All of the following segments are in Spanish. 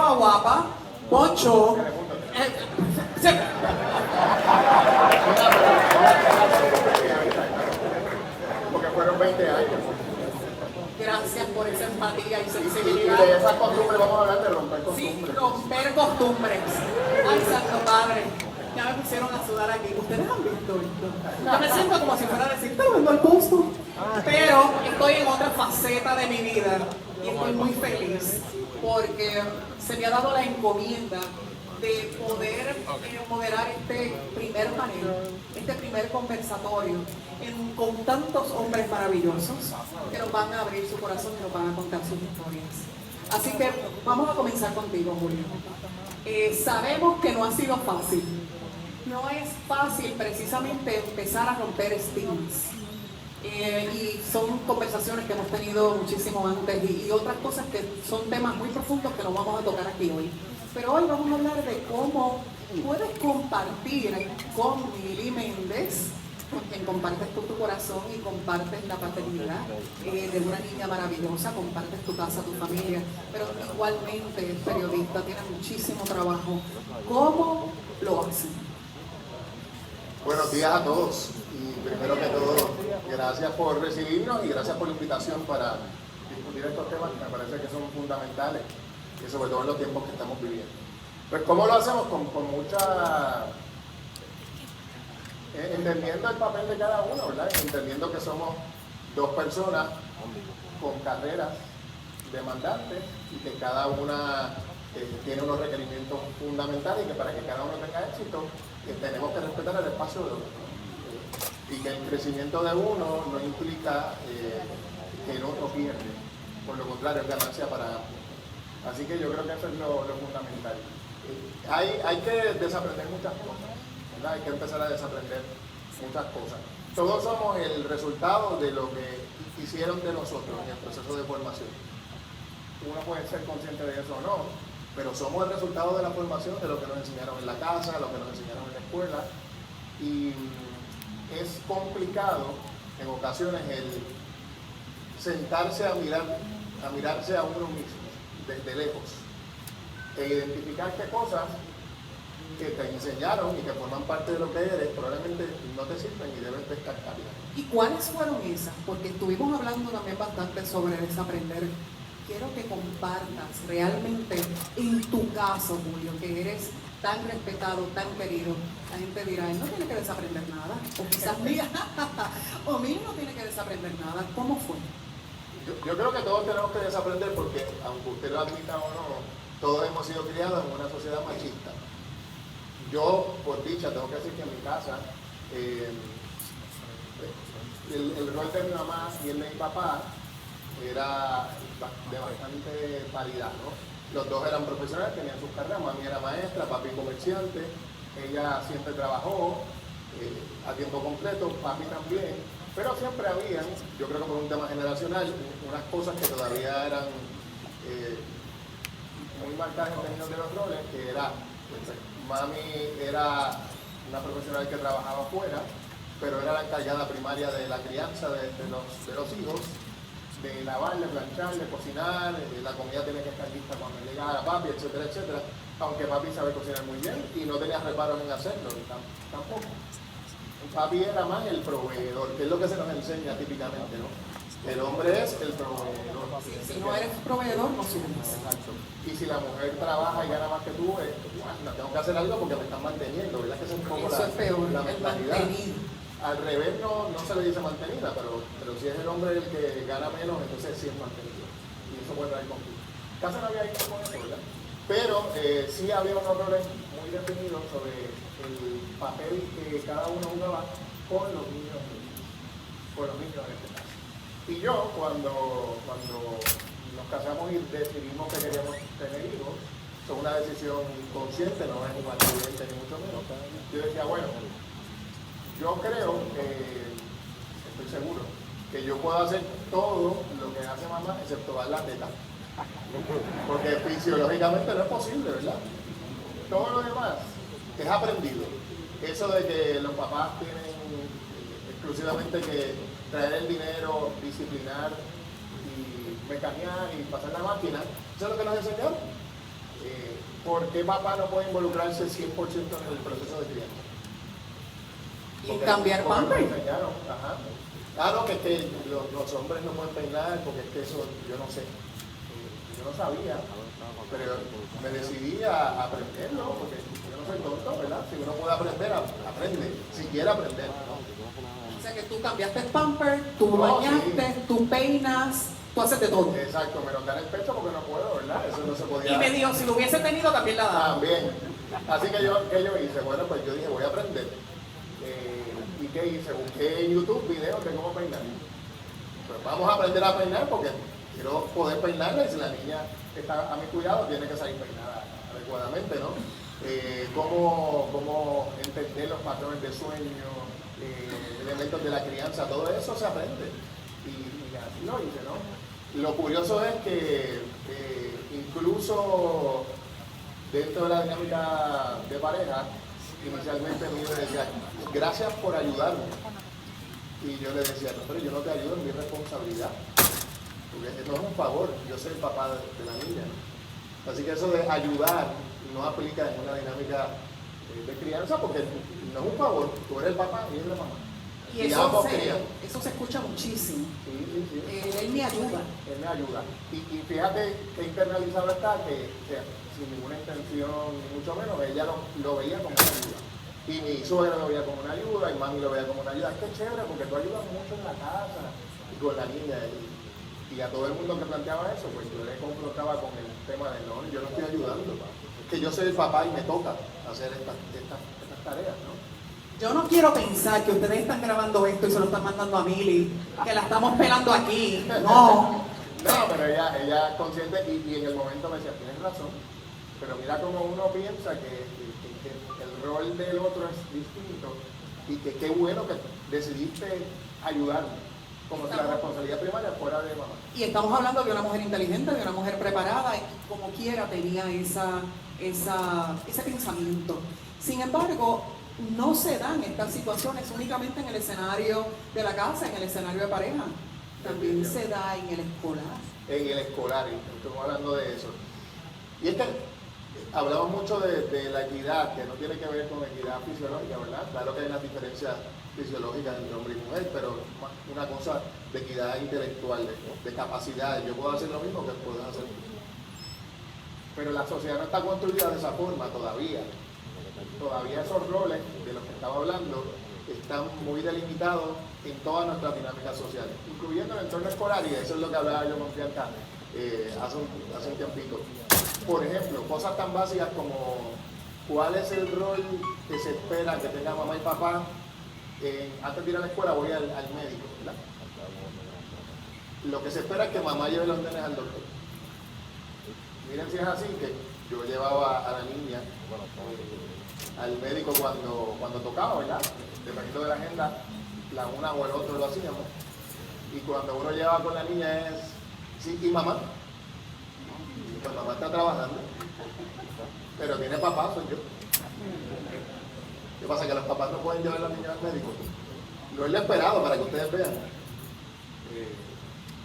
Veo a Guapa, Poncho. Sí. Porque fueron 20 años. Gracias por esa empatía y Y sensibilidad. de esas costumbres vamos a hablar de romper Sí, costumbres. romper costumbres. Ay, Santo Padre. Ya me pusieron a sudar aquí. ¿Ustedes han visto esto? Yo me siento como si fuera a decir, pero vengo al posto. Pero estoy en otra faceta de mi vida y estoy muy feliz porque se me ha dado la encomienda de poder moderar este primer panel, este primer conversatorio con tantos hombres maravillosos que nos van a abrir su corazón y nos van a contar sus historias. Así que vamos a comenzar contigo, Julio. Sabemos que no ha sido fácil. No es fácil precisamente empezar a romper estigmas. Y son conversaciones que hemos tenido muchísimo antes y otras cosas que son temas muy profundos que no vamos a tocar aquí hoy. Pero hoy vamos a hablar de cómo puedes compartir con Mili Méndez, con quien compartes tu corazón y compartes la paternidad de una niña maravillosa, compartes tu casa, tu familia, pero igualmente es periodista, tiene muchísimo trabajo. ¿Cómo lo hacen? Buenos días a todos. Y primero que todo, gracias por recibirnos y gracias por la invitación para discutir estos temas que me parece que son fundamentales y sobre todo en los tiempos que estamos viviendo. Pues ¿cómo lo hacemos? Con mucha... entendiendo el papel de cada uno, ¿verdad? Entendiendo que somos dos personas con carreras demandantes y que cada una tiene unos requerimientos fundamentales y que para que cada uno tenga éxito tenemos que respetar el espacio de otro. Y que el crecimiento de uno no implica que el otro pierde, por lo contrario es ganancia para ambos. Así que yo creo que eso es lo fundamental. Hay que desaprender muchas cosas, ¿verdad? Hay que empezar a desaprender muchas cosas. Todos somos el resultado de lo que hicieron de nosotros en el proceso de formación. Uno puede ser consciente de eso o no, pero somos el resultado de la formación, de lo que nos enseñaron en la casa, lo que nos enseñaron en la escuela. Y es complicado en ocasiones el sentarse a mirarse a uno mismo desde lejos e identificar qué cosas que te enseñaron y que forman parte de lo que eres probablemente no te sirven y debes descartarlas. ¿Y cuáles fueron esas? Porque estuvimos hablando también bastante sobre desaprender. Quiero que compartas realmente en tu caso, Julio, que eres tan respetado, tan querido. La gente dirá, él no tiene que desaprender nada. O quizás mira, o Mili no tiene que desaprender nada. ¿Cómo fue? Yo creo que todos tenemos que desaprender porque, aunque usted lo admita o no, todos hemos sido criados en una sociedad machista. Yo, por dicha, tengo que decir que en mi casa, el rol de mi mamá y el de mi papá era de bastante paridad, ¿no? Los dos eran profesionales, tenían sus carreras, mami era maestra, papi comerciante, ella siempre trabajó a tiempo completo, papi también, pero siempre habían, yo creo que por un tema generacional, unas cosas que todavía eran muy marcadas en términos de los roles, que era, mami era una profesional que trabajaba afuera, pero era la encargada primaria de la crianza de los hijos, de lavarle, plancharle, cocinar, la comida tiene que estar lista cuando llegara papi, etcétera, etcétera. Aunque papi sabe cocinar muy bien y no tenía reparos en hacerlo, tampoco. Papi era más el proveedor, que es lo que se nos enseña típicamente, ¿no? El hombre es el proveedor. Si no eres proveedor, no sirves. Exacto. Y si la mujer trabaja y gana más que tú, bueno, tengo que hacer algo porque me están manteniendo, ¿verdad? Que esa es un poco Eso es peor, la el mentalidad. mantenido. Al revés no se le dice mantenida, pero si es el hombre el que gana menos, entonces sí es mantenido. Y eso puede traer conflicto. Casi no había ido con eso, ¿verdad? Pero sí había unos roles muy definidos sobre el papel que cada uno jugaba con los niños en este caso. Y yo, cuando nos casamos y decidimos que queríamos tener hijos, fue una decisión consciente, no es un accidente ni mucho menos. Yo decía, bueno, yo creo estoy seguro, que yo puedo hacer todo lo que hace mamá, excepto dar la teta. Porque fisiológicamente no es posible, ¿verdad? Todo lo demás es aprendido. Eso de que los papás tienen exclusivamente que traer el dinero, disciplinar y mecanear y pasar la máquina, eso es lo que nos enseñaron. ¿por qué papá no puede involucrarse 100% en el proceso de crianza? Y cambiar porque pamper. me enseñaron, ajá. Ah, no, que es que los hombres no pueden peinar, porque es que eso, yo no sé. Yo no sabía, pero me decidí a aprenderlo, porque yo no soy tonto, ¿verdad? Si uno puede aprender, aprende, si quiere aprender, ¿no? O sea que tú cambiaste el pamper, tú No, bañaste, sí. tú peinas, tú haces de todo. Exacto, me notan el pecho porque no puedo, ¿verdad? Eso no se podía. Y me dijo, si lo hubiese tenido, también la daba. También. Así que yo hice, bueno, pues yo dije, voy a aprender. ¿Y qué hice? Busqué en YouTube videos de cómo peinar. Pues vamos a aprender a peinar porque quiero poder peinarla y si la niña está a mi cuidado tiene que salir peinada adecuadamente, ¿no? Cómo entender los patrones de sueño, elementos de la crianza, todo eso se aprende. Y así lo hice, ¿no? Lo curioso es que incluso dentro de la dinámica de pareja, inicialmente mi hijo decía, gracias por ayudarme. Y yo le decía, no, pero yo no te ayudo, es mi responsabilidad. Porque no es un favor, yo soy el papá de la niña, ¿no? Así que eso de ayudar no aplica en una dinámica de crianza porque no es un favor, tú eres el papá y él es la mamá. Y eso se escucha muchísimo. Sí. Él me ayuda. Él me ayuda. Y fíjate que internalizado está que sin ninguna intención, ni mucho menos, ella lo veía como una ayuda. Y mi suegra lo veía como una ayuda, y mami lo veía como una ayuda. Es que es chévere porque tú ayudas mucho en la casa y con la niña. Y a todo el mundo que planteaba eso, pues yo le confrontaba con el tema de no, yo no estoy ayudando. Es que yo soy el papá y me toca hacer estas tareas, ¿no? Yo no quiero pensar que ustedes están grabando esto y se lo están mandando a Mili, que la estamos pelando aquí. No. No, pero ella es consciente y en el momento me decía, tienes razón, pero mira cómo uno piensa que el rol del otro es distinto y que qué bueno que decidiste ayudarme, como si la responsabilidad primaria fuera de mamá. Y estamos hablando de una mujer inteligente, de una mujer preparada, y como quiera tenía ese pensamiento. Sin embargo, no se dan estas situaciones únicamente en el escenario de la casa, en el escenario de pareja. También se da en el escolar. En el escolar, y estamos hablando de eso. Y es que hablamos mucho de la equidad, que no tiene que ver con equidad fisiológica, ¿verdad? Claro que hay unas diferencias fisiológicas entre hombre y mujer, pero una cosa de equidad intelectual, de capacidades. Yo puedo hacer lo mismo que puedes hacer tú. Pero la sociedad no está construida de esa forma todavía. Todavía esos roles de los que estaba hablando están muy delimitados en todas nuestras dinámicas sociales, incluyendo el entorno escolar, y eso es lo que hablaba yo con Bianca hace un tiempito. Por ejemplo, cosas tan básicas como cuál es el rol que se espera que tenga mamá y papá. Antes de ir a la escuela voy al médico, ¿verdad? Lo que se espera es que mamá lleve los nenes al doctor. Miren si es así, que yo llevaba a la niña al médico cuando tocaba, ¿verdad? Dependiendo de la agenda, la una o el otro lo hacíamos. Y cuando uno lleva con la niña es, sí, ¿y mamá? Pues mamá está trabajando, pero tiene papá, soy yo. ¿Qué pasa? Que los papás no pueden llevar a la niña al médico. Lo he esperado para que ustedes vean.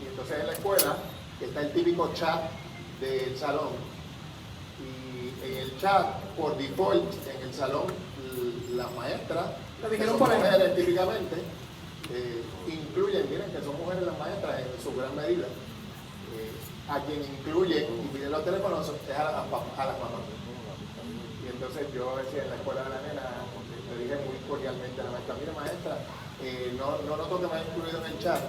Y entonces en la escuela está el típico chat del salón. Y en el chat, por default, en el salón, las maestras, que son mujeres típicamente, incluyen, miren que son mujeres las maestras en su gran medida, a quien incluyen y piden los teléfonos es a las mamás. Y entonces yo decía en la escuela de la nena, le dije muy cordialmente a la maestra, mire maestra, no noto que me haya incluido en el chat,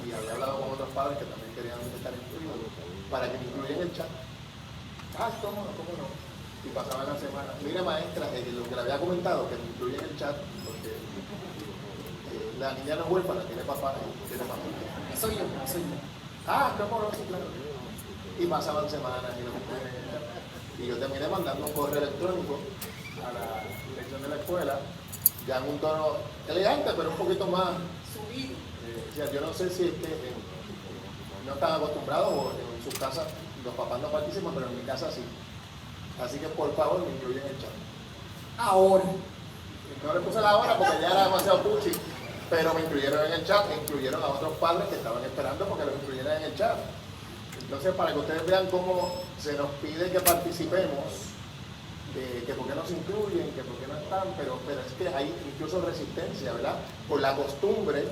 y había hablado con otros padres que también querían estar incluidos, para que me incluyan en el chat. Ah, ¿cómo no? Y pasaban las semanas. Mire maestra, lo que le había comentado, que me incluye en el chat, porque la niña no es huérfana, tiene papá y tiene mamá. Soy yo. Ah, ¿cómo no? Sí, claro. Y pasaban semanas y lo incluyen en el chat. Y yo terminé mandando un correo electrónico a la dirección de la escuela, ya en un tono elegante, pero un poquito más subido. Yo no sé si es que no están acostumbrados o en sus casas los papás no participan, pero en mi casa sí. Así que por favor me incluyen en el chat. Ahora. No le puse la hora porque ya era demasiado puchi, pero me incluyeron en el chat e incluyeron a otros padres que estaban esperando porque los incluyeran en el chat. Entonces, para que ustedes vean cómo se nos pide que participemos que por qué no se incluyen, que por qué no están, pero es que hay incluso resistencia, ¿verdad? Por la costumbre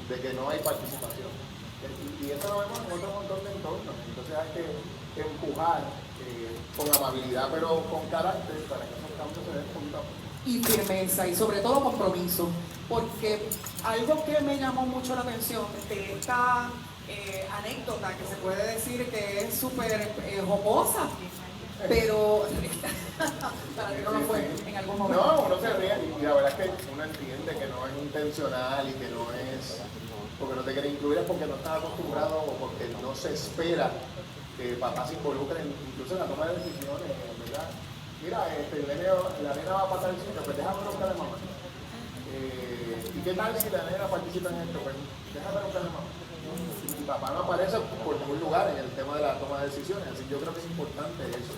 de que no hay participación. Y eso lo vemos en otro montón de entornos. Entonces hay que empujar con amabilidad, pero con carácter, para que esos cambios se den poquito a poco. Y firmeza, y sobre todo compromiso, porque algo que me llamó mucho la atención de esta anécdota, que se puede decir que es súper jocosa, pero para que no lo fue en algún momento. No, uno se ríe y la verdad es que uno entiende que no es intencional y que no es porque no te quiere incluir, es porque no estás acostumbrado o porque no se espera que papás se involucren incluso en la toma de decisiones, ¿verdad? Mira, la nena va a pasar el sitio, pues déjame preguntarle a mamá. ¿Y qué tal si la nena participa en esto? Pues déjame preguntarle a mamá. Y papá no aparece por ningún lugar en el tema de la toma de decisiones, así yo creo que es importante eso.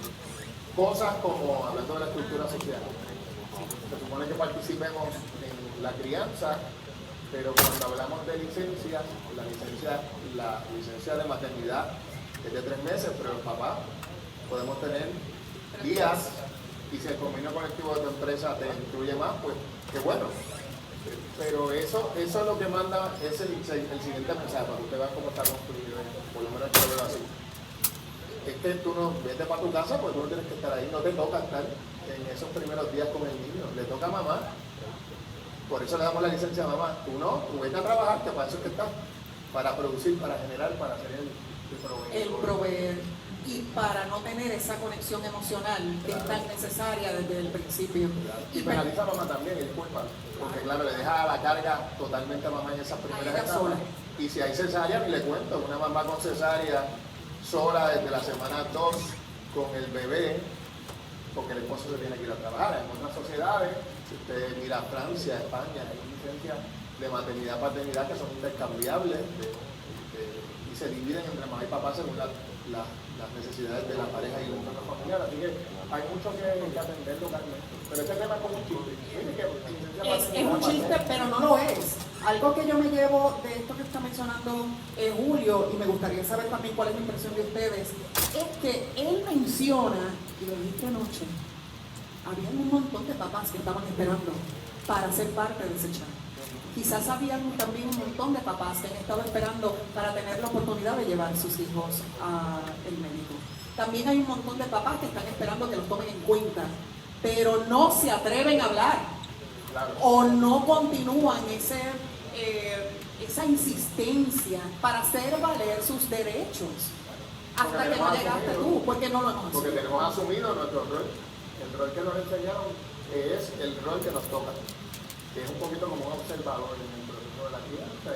Cosas como, hablando de la estructura social, se supone que participemos en la crianza, pero cuando hablamos de licencias, la licencia de maternidad es de 3 meses, pero el papá podemos tener días, y si el convenio colectivo de tu empresa te incluye más, pues qué bueno. Pero eso es lo que manda, es el siguiente mensaje, para que usted vea cómo está construido, por lo menos yo lo veo así. Es que tú no vete para tu casa, pues tú no tienes que estar ahí, no te toca estar en esos primeros días con el niño, le toca a mamá. Por eso le damos la licencia a mamá. Tú no, tú vete a trabajar, que para eso es que estás, para producir, para generar, para ser el proveedor. El proveer. Y para no tener esa conexión emocional que es tan necesaria desde el principio. Y penaliza a mamá también, y disculpa, porque claro, le deja la carga totalmente a mamá en esas primeras etapas. Sola. Y si hay cesárea, ni le cuento, una mamá con cesárea sola desde la semana 2 con el bebé, porque el esposo se tiene que ir a trabajar. En otras sociedades, si usted mira Francia, España, hay licencias de maternidad, paternidad que son intercambiables y se dividen entre mamá y papá según las necesidades de la pareja y el entorno familiar. Así que hay mucho que atender localmente. Pero este tema es como un chiste. Es un chiste, pero no lo es. Algo que yo me llevo de esto que está mencionando Julio, y me gustaría saber también cuál es la impresión de ustedes, es que él menciona, y lo dije anoche, había un montón de papás que estaban esperando para ser parte de ese chat. Quizás habían también un montón de papás que han estado esperando para tener la oportunidad de llevar sus hijos al médico. También hay un montón de papás que están esperando que los tomen en cuenta, pero no se atreven a hablar. Claro. O no continúan esa insistencia para hacer valer sus derechos hasta que no llegaste tú, porque no lo hemos asumido. Porque tenemos asumido nuestro rol. El rol que nos enseñaron es el rol que nos toca, que es un poquito como un observador en el proceso de la crianza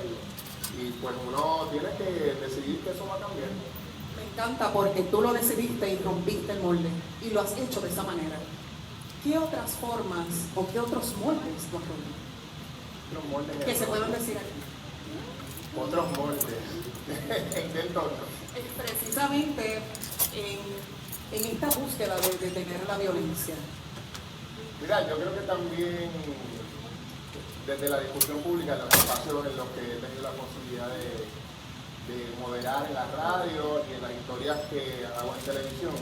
y pues uno tiene que decidir que eso va a cambiar. Me encanta porque tú lo decidiste y rompiste el molde y lo has hecho de esa manera. ¿Qué otras formas o qué otros moldes tú has roto? Otros moldes Que se puedan decir aquí. Otros moldes. ¿En qué entorno? Precisamente en esta búsqueda de detener la violencia. Mira, yo creo que también desde la discusión pública, en los espacios en los que he tenido la posibilidad de moderar en la radio y en las historias que hago en televisión,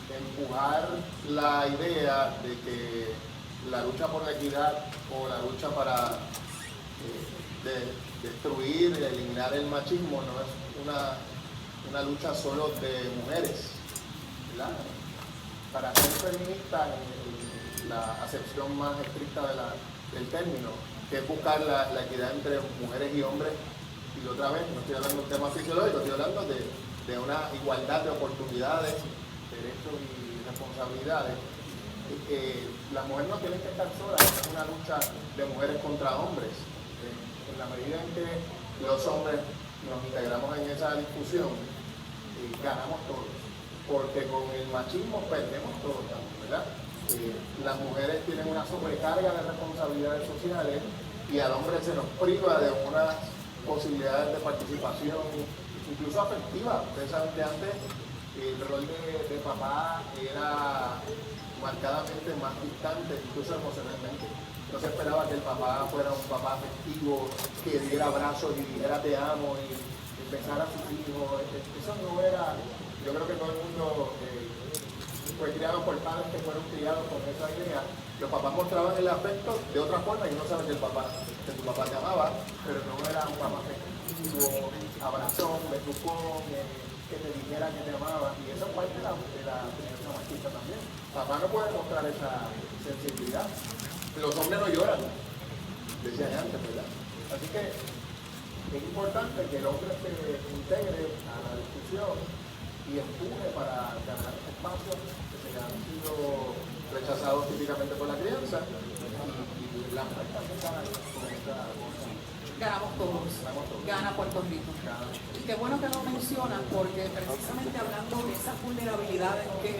empujar la idea de que la lucha por la equidad o la lucha para destruir y eliminar el machismo no es una lucha solo de mujeres, ¿verdad? Para ser feminista, en la acepción más estricta del término, que es buscar la equidad entre mujeres y hombres, y otra vez, no estoy hablando de un tema fisiológico, estoy hablando de una igualdad de oportunidades, derechos y responsabilidades. Las mujeres no tienen que estar solas, es una lucha de mujeres contra hombres. En la medida en que los hombres nos integramos en esa discusión, ganamos todos, porque con el machismo perdemos todos, ¿verdad? Las mujeres tienen una sobrecarga de responsabilidades sociales y al hombre se nos priva de unas posibilidades de participación, incluso afectiva. Ustedes saben que antes el rol de papá era marcadamente más distante, incluso emocionalmente. No se esperaba que el papá fuera un papá afectivo, que diera abrazos y dijera te amo y besara a sus hijos. Eso no era, yo creo que todo el mundo fue criado por padres que fueron criados con esa idea. Los papás mostraban el afecto de otra forma y uno sabe que tu papá te amaba, pero no era un papá afectivo, abrazón, besucón, que te dijera que te amaba, y eso es parte de la crianza machista también. Papá no puede mostrar esa sensibilidad. Los hombres no lloran, decían antes, ¿verdad? Así que es importante que el hombre se integre a la discusión y empuje para ganar espacios que se han sido rechazados típicamente por la crianza, y la mujer también gana con esta cosa. Ganamos todos, gana Puerto Rico. Y qué bueno que lo mencionan, porque precisamente hablando de esas vulnerabilidades que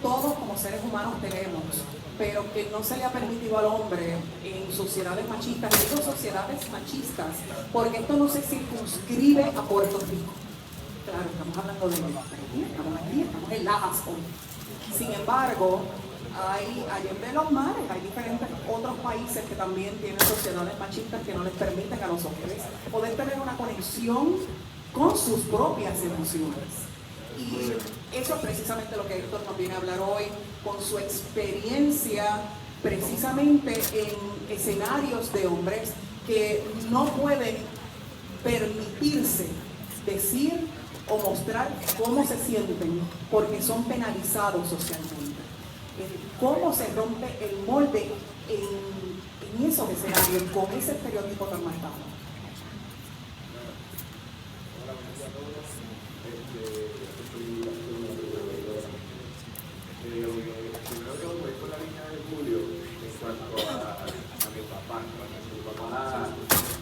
todos como seres humanos tenemos, pero que no se le ha permitido al hombre en sociedades machistas, y digo sociedades machistas, porque esto no se circunscribe a Puerto Rico. Claro, estamos hablando de estamos aquí, estamos en Lajas hoy. Sin embargo, hay en los mares, hay diferentes otros países que también tienen sociedades machistas que no les permiten a los hombres poder tener una conexión con sus propias emociones. Y eso es precisamente lo que Héctor nos viene a hablar hoy, con su experiencia precisamente en escenarios de hombres que no pueden permitirse decir o mostrar cómo se sienten porque son penalizados socialmente. Cómo se rompe el molde en esos escenarios con ese estereotipo tan marcado. Primero que voy con la línea de Julio en cuanto a mi papá. Mi papá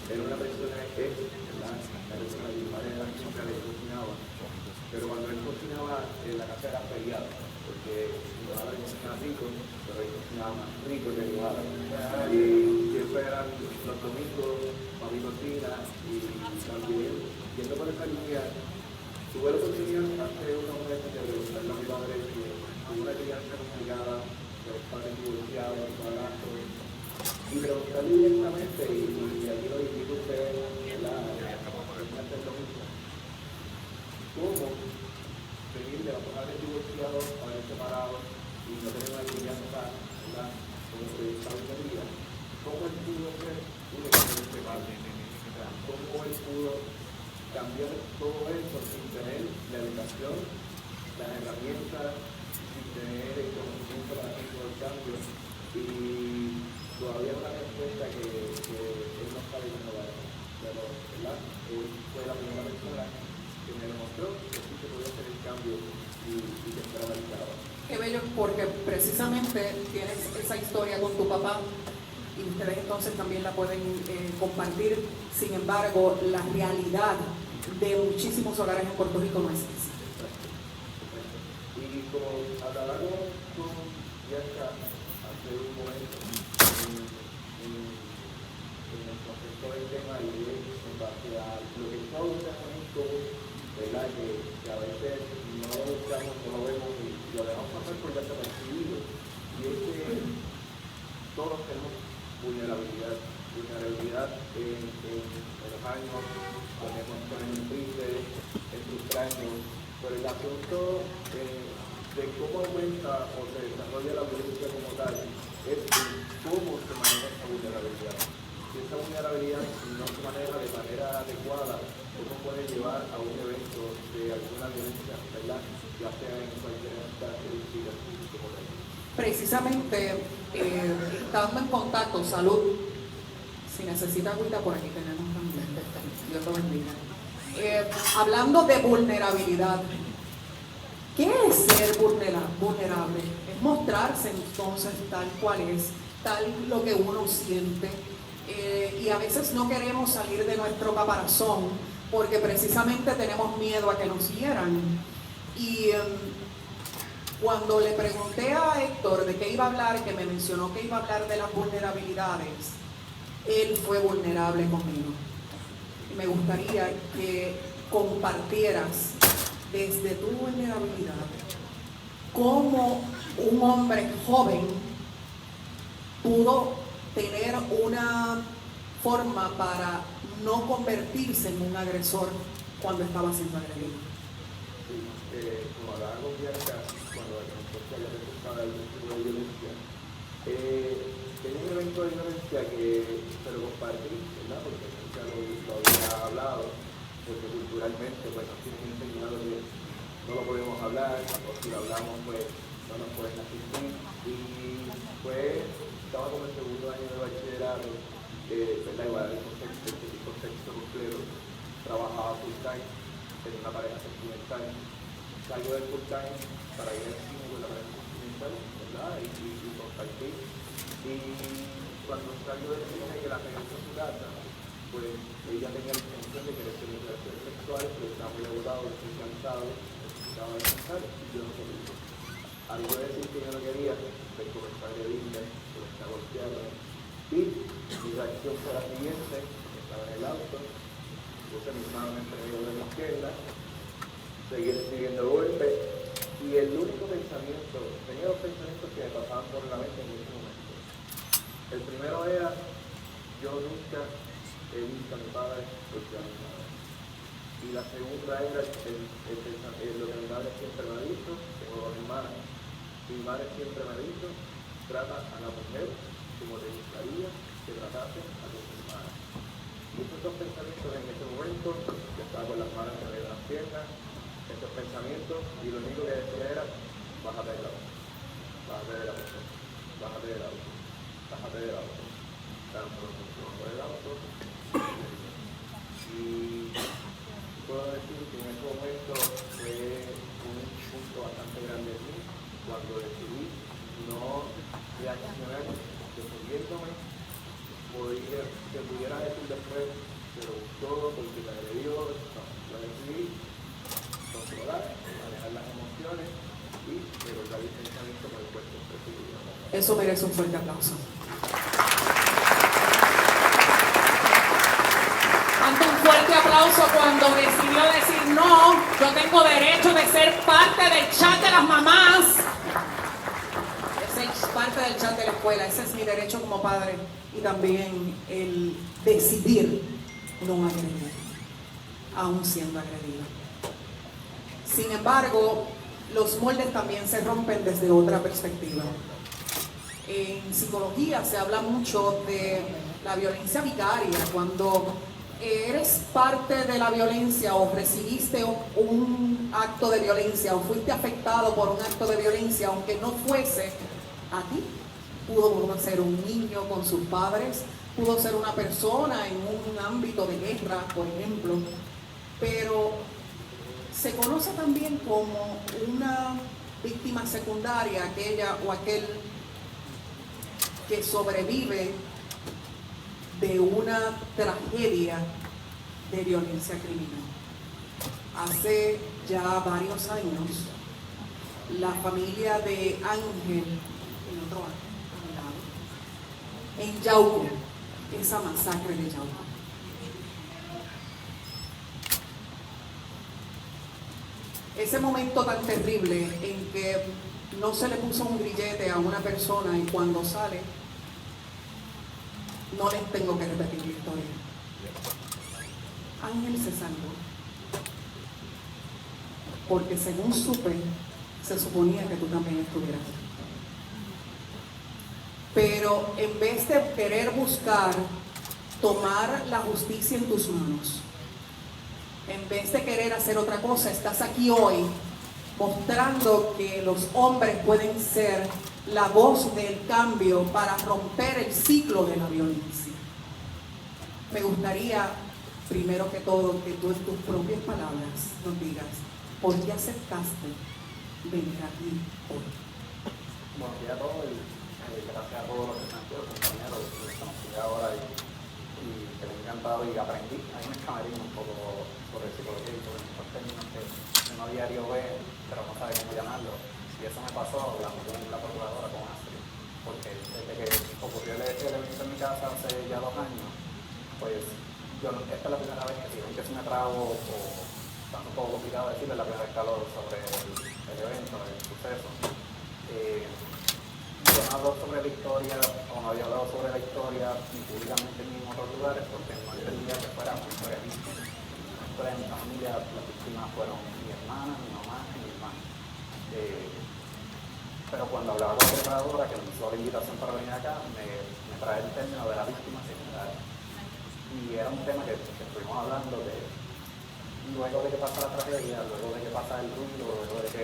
era una persona que, ¿verdad? La persona que mi padre era siempre le cocinaba, pero cuando él cocinaba la casa era feriada, porque mi padre cocinaba rico, pero él cocinaba más rico que mi padre. Y siempre eran los domingos, para mi cocina, y también, yendo por esa línea, tuve la oportunidad hace unos meses de preguntarle a mi padre que tuvo una crianza complicada, de los padres divorciados, padrastros, y preguntarle directamente, y aquí lo invito a ustedes, ¿verdad? Lo mismo. ¿Cómo venir de los padres divorciados, padres separados, y no tener una crianza, ¿verdad? Como proyectado en la vida? ¿Cómo él pudo ser un excelente padre? ¿Cómo él pudo cambiar todo eso sin tener la educación, las herramientas, sin tener el conocimiento para hacer todo el cambio? Y todavía una respuesta que él no sabe cómo dar. Pero, ¿verdad? Él fue la primera persona que me demostró que sí se podía hacer el cambio y que fuera realizado. Qué bello, porque precisamente tienes esa historia con tu papá y ustedes entonces también la pueden compartir. Sin embargo, la realidad de muchísimos hogares en Puerto Rico no es esa. Y como hablábamos con Bianca hace un momento en el concepto del tema, y en base a lo que todos hacemos todos, ¿verdad? Que a veces no lo buscamos, no lo vemos y lo dejamos pasar por desapercibido. Y es que todos tenemos vulnerabilidad en los años, ponemos tristes, en frustrarnos, pero el asunto de cómo aumenta o se desarrolla la violencia como tal es cómo se maneja esa vulnerabilidad. Si esa vulnerabilidad no se maneja de manera adecuada, ¿cómo puede llevar a un evento de alguna violencia, ¿verdad? Ya sea en cualquier característica como tal? Precisamente, estando en contacto, salud, si necesita agüita por aquí tenemos también, Dios lo bendiga. Hablando de vulnerabilidad, ¿qué es ser vulnerable? Es mostrarse entonces tal cual es, tal lo que uno siente, y a veces no queremos salir de nuestro caparazón porque precisamente tenemos miedo a que nos hieran. Y cuando le pregunté a Héctor de qué iba a hablar, que me mencionó que iba a hablar de las vulnerabilidades, él fue vulnerable conmigo. Y me gustaría que compartieras desde tu vulnerabilidad cómo un hombre joven pudo tener una forma para no convertirse en un agresor cuando estaba siendo agredido. Sí, como hablaba con Bianca, cuando nosotros ya resultaba del tipo de violencia, tenía un evento de violencia que se lo compartí, ¿verdad? Porque nunca lo había hablado, porque culturalmente pues nos tienen enseñado que no lo podemos hablar, o si lo hablamos pues no nos pueden asistir. Y pues estaba como en el segundo año de bachillerato, ¿verdad? Igual el contexto completo, trabajaba full time, tenía una pareja sentimental, salgo del full time para ir al cine con la pareja sentimental, ¿verdad? Y compartir. Y cuando salgo del cine que la regreso a su casa, pues ella tenía la intención de querer tener relaciones sexuales, pero estaba muy agotado, muy cansado, necesitaba descansar y yo no quería. Al yo decir que yo no quería, pues comenzó a agredirme, comenzó a golpearme. Y mi reacción fue la siguiente: estaba en el auto, puse mis manos entre medio de la izquierda, seguí recibiendo golpes, y el único pensamiento, tenía dos pensamientos que me pasaban por la mente en ese momento. El primero era: yo nunca he visto a mi padre golpear a mi madre. Y la segunda era lo que mi madre siempre me ha dicho: tengo dos hermanas. Mi madre siempre me ha dicho: trata a la mujer como te gustaría que tratase a tus hermanas. Y esos dos pensamientos en ese momento, yo estaba con las manos entre las piernas, esos pensamientos, y lo único que decía era: bájate del auto, bájate del auto, bájate del auto, bájate del auto. Tanto por el auto. Y puedo decir que en ese momento fue un punto bastante grande en mí, cuando decidí no reaccionar defendiéndome, que pudiera decir después, pero todo porque te agredió, no, lo decidí controlar, manejar las emociones y recordar el pensamiento por el cuerpo preferido. Eso merece un fuerte aplauso. Ante un fuerte aplauso cuando decidió decir: no, yo tengo derecho de ser parte del chat de las mamás. Ser parte del chat de la escuela, ese es mi derecho como padre. Y también el decidir no agredir, aún siendo agredido. Sin embargo, los moldes también se rompen desde otra perspectiva. En psicología se habla mucho de la violencia vicaria, cuando eres parte de la violencia o recibiste un acto de violencia o fuiste afectado por un acto de violencia, aunque no fuese a ti. Pudo ser un niño con sus padres, pudo ser una persona en un ámbito de guerra, por ejemplo, pero se conoce también como una víctima secundaria, aquella o aquel que sobrevive de una tragedia de violencia criminal. Hace ya varios años, la familia de Ángel, en Yauco, esa masacre de Yauco. Ese momento tan terrible en que no se le puso un grillete a una persona y cuando sale, no les tengo que repetir la historia. Ángel se salvó, porque según supe, se suponía que tú también estuvieras. Pero en vez de querer buscar tomar la justicia en tus manos, en vez de querer hacer otra cosa, estás aquí hoy mostrando que los hombres pueden ser la voz del cambio para romper el ciclo de la violencia. Me gustaría, primero que todo, que tú en tus propias palabras nos digas por qué aceptaste venir aquí hoy. Buenos días a todos y gracias a todos los que están aquí, los compañeros que conocí ahora y que me ha encantado y aprendí. Hay un escamerino un poco sobre psicología y sobre muchos términos que uno a diario ve, pero no sabe cómo llamarlo. Y eso me pasó hablando con la procuradora, con Astrid, porque desde que ocurrió el evento en mi casa hace ya 2 años, pues esta es la primera vez que si ven que se me trago o está un poco complicado decirle, la primera vez que hablo sobre el evento, el suceso. Yo no hablo sobre la historia, o no había hablado sobre la historia ni públicamente ni en otros lugares porque no entendía que fuera una historia mía. historia de mi familia, las víctimas fueron mi hermana, mi mamá y mi hermano. Pero cuando hablaba con la preparadora que me hizo la invitación para venir acá, me trae el término de la víctima secundaria. Y era un tema que estuvimos hablando de luego de que pasa la tragedia, luego de que pasa el ruido, luego de que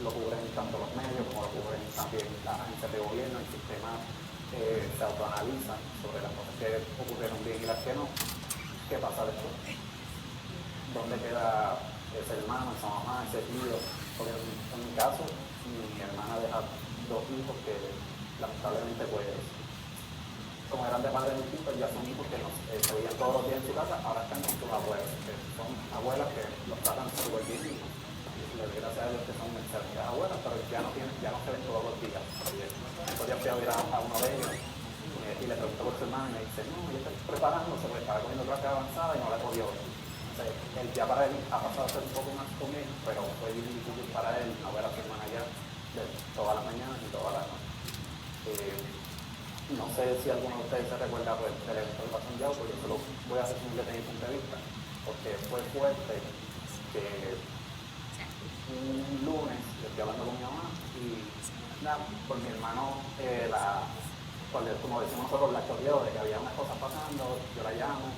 lo cubren tanto los medios como lo cubren también las agencias de gobierno, el sistema se autoanaliza sobre las cosas que ocurrieron bien y las que no. ¿Qué pasa después? ¿Dónde queda ese hermano, esa mamá, ese tío? Porque en mi caso, mi hermana deja 2 hijos que lamentablemente pues como eran de padres distintos, ya son hijos que se veían todos los días en su casa, ahora están con sus abuelas, que son abuelas que los tratan súper bien y le doy gracias a Dios que son excelentes abuelas, pero ya no se ven todos los días. Estos días fui a ver a uno de ellos y le pregunto por su hermano y me dice, no, yo estoy preparándose porque estaba comiendo clase avanzada y no la he podido ver. Entonces, él ya para él ha pasado a ser un poco más con él, pero fue difícil para él no ver a su hermana ya de todas las mañanas y todas las noches. No sé si alguno de ustedes se recuerda pues, del evento que pasó en Yauco, yo solo voy a hacer un desde mi punto de vista, porque fue fuerte que un lunes yo estoy hablando con mi mamá y nada, por mi hermano, como decimos nosotros, la choteó de que había unas cosas pasando, yo la llamo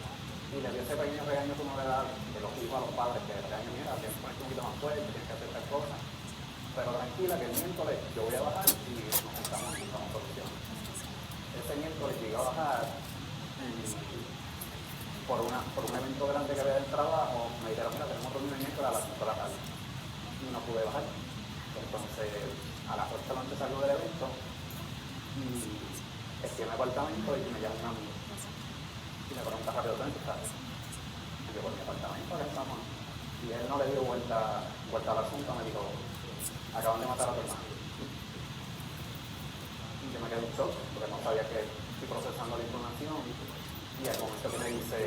y le dio ese pequeño regaño que uno le da de los hijos a los padres, que le regañan, mira, tienes que ponerte un poquito más fuerte, tienes que hacer tal cosa, pero tranquila que el miércoles yo voy a bajar y nos juntamos y buscamos soluciones. Ese miércoles llegué a bajar por un evento grande que había del trabajo, me dijeron, mira, tenemos reunión el miércoles a las 5 de la tarde. Y no pude bajar. Entonces, a las 8 de la noche salgo del evento y estoy en mi apartamento y me llama un amigo. Y me pregunta rápido, ¿dónde estás? Y yo, por mi apartamento, acá estamos. Y él no le dio vuelta al asunto, me dijo, acaban de matar a tu hermano. Yo me quedé en shock porque no sabía que estoy procesando la información y al momento que me dice,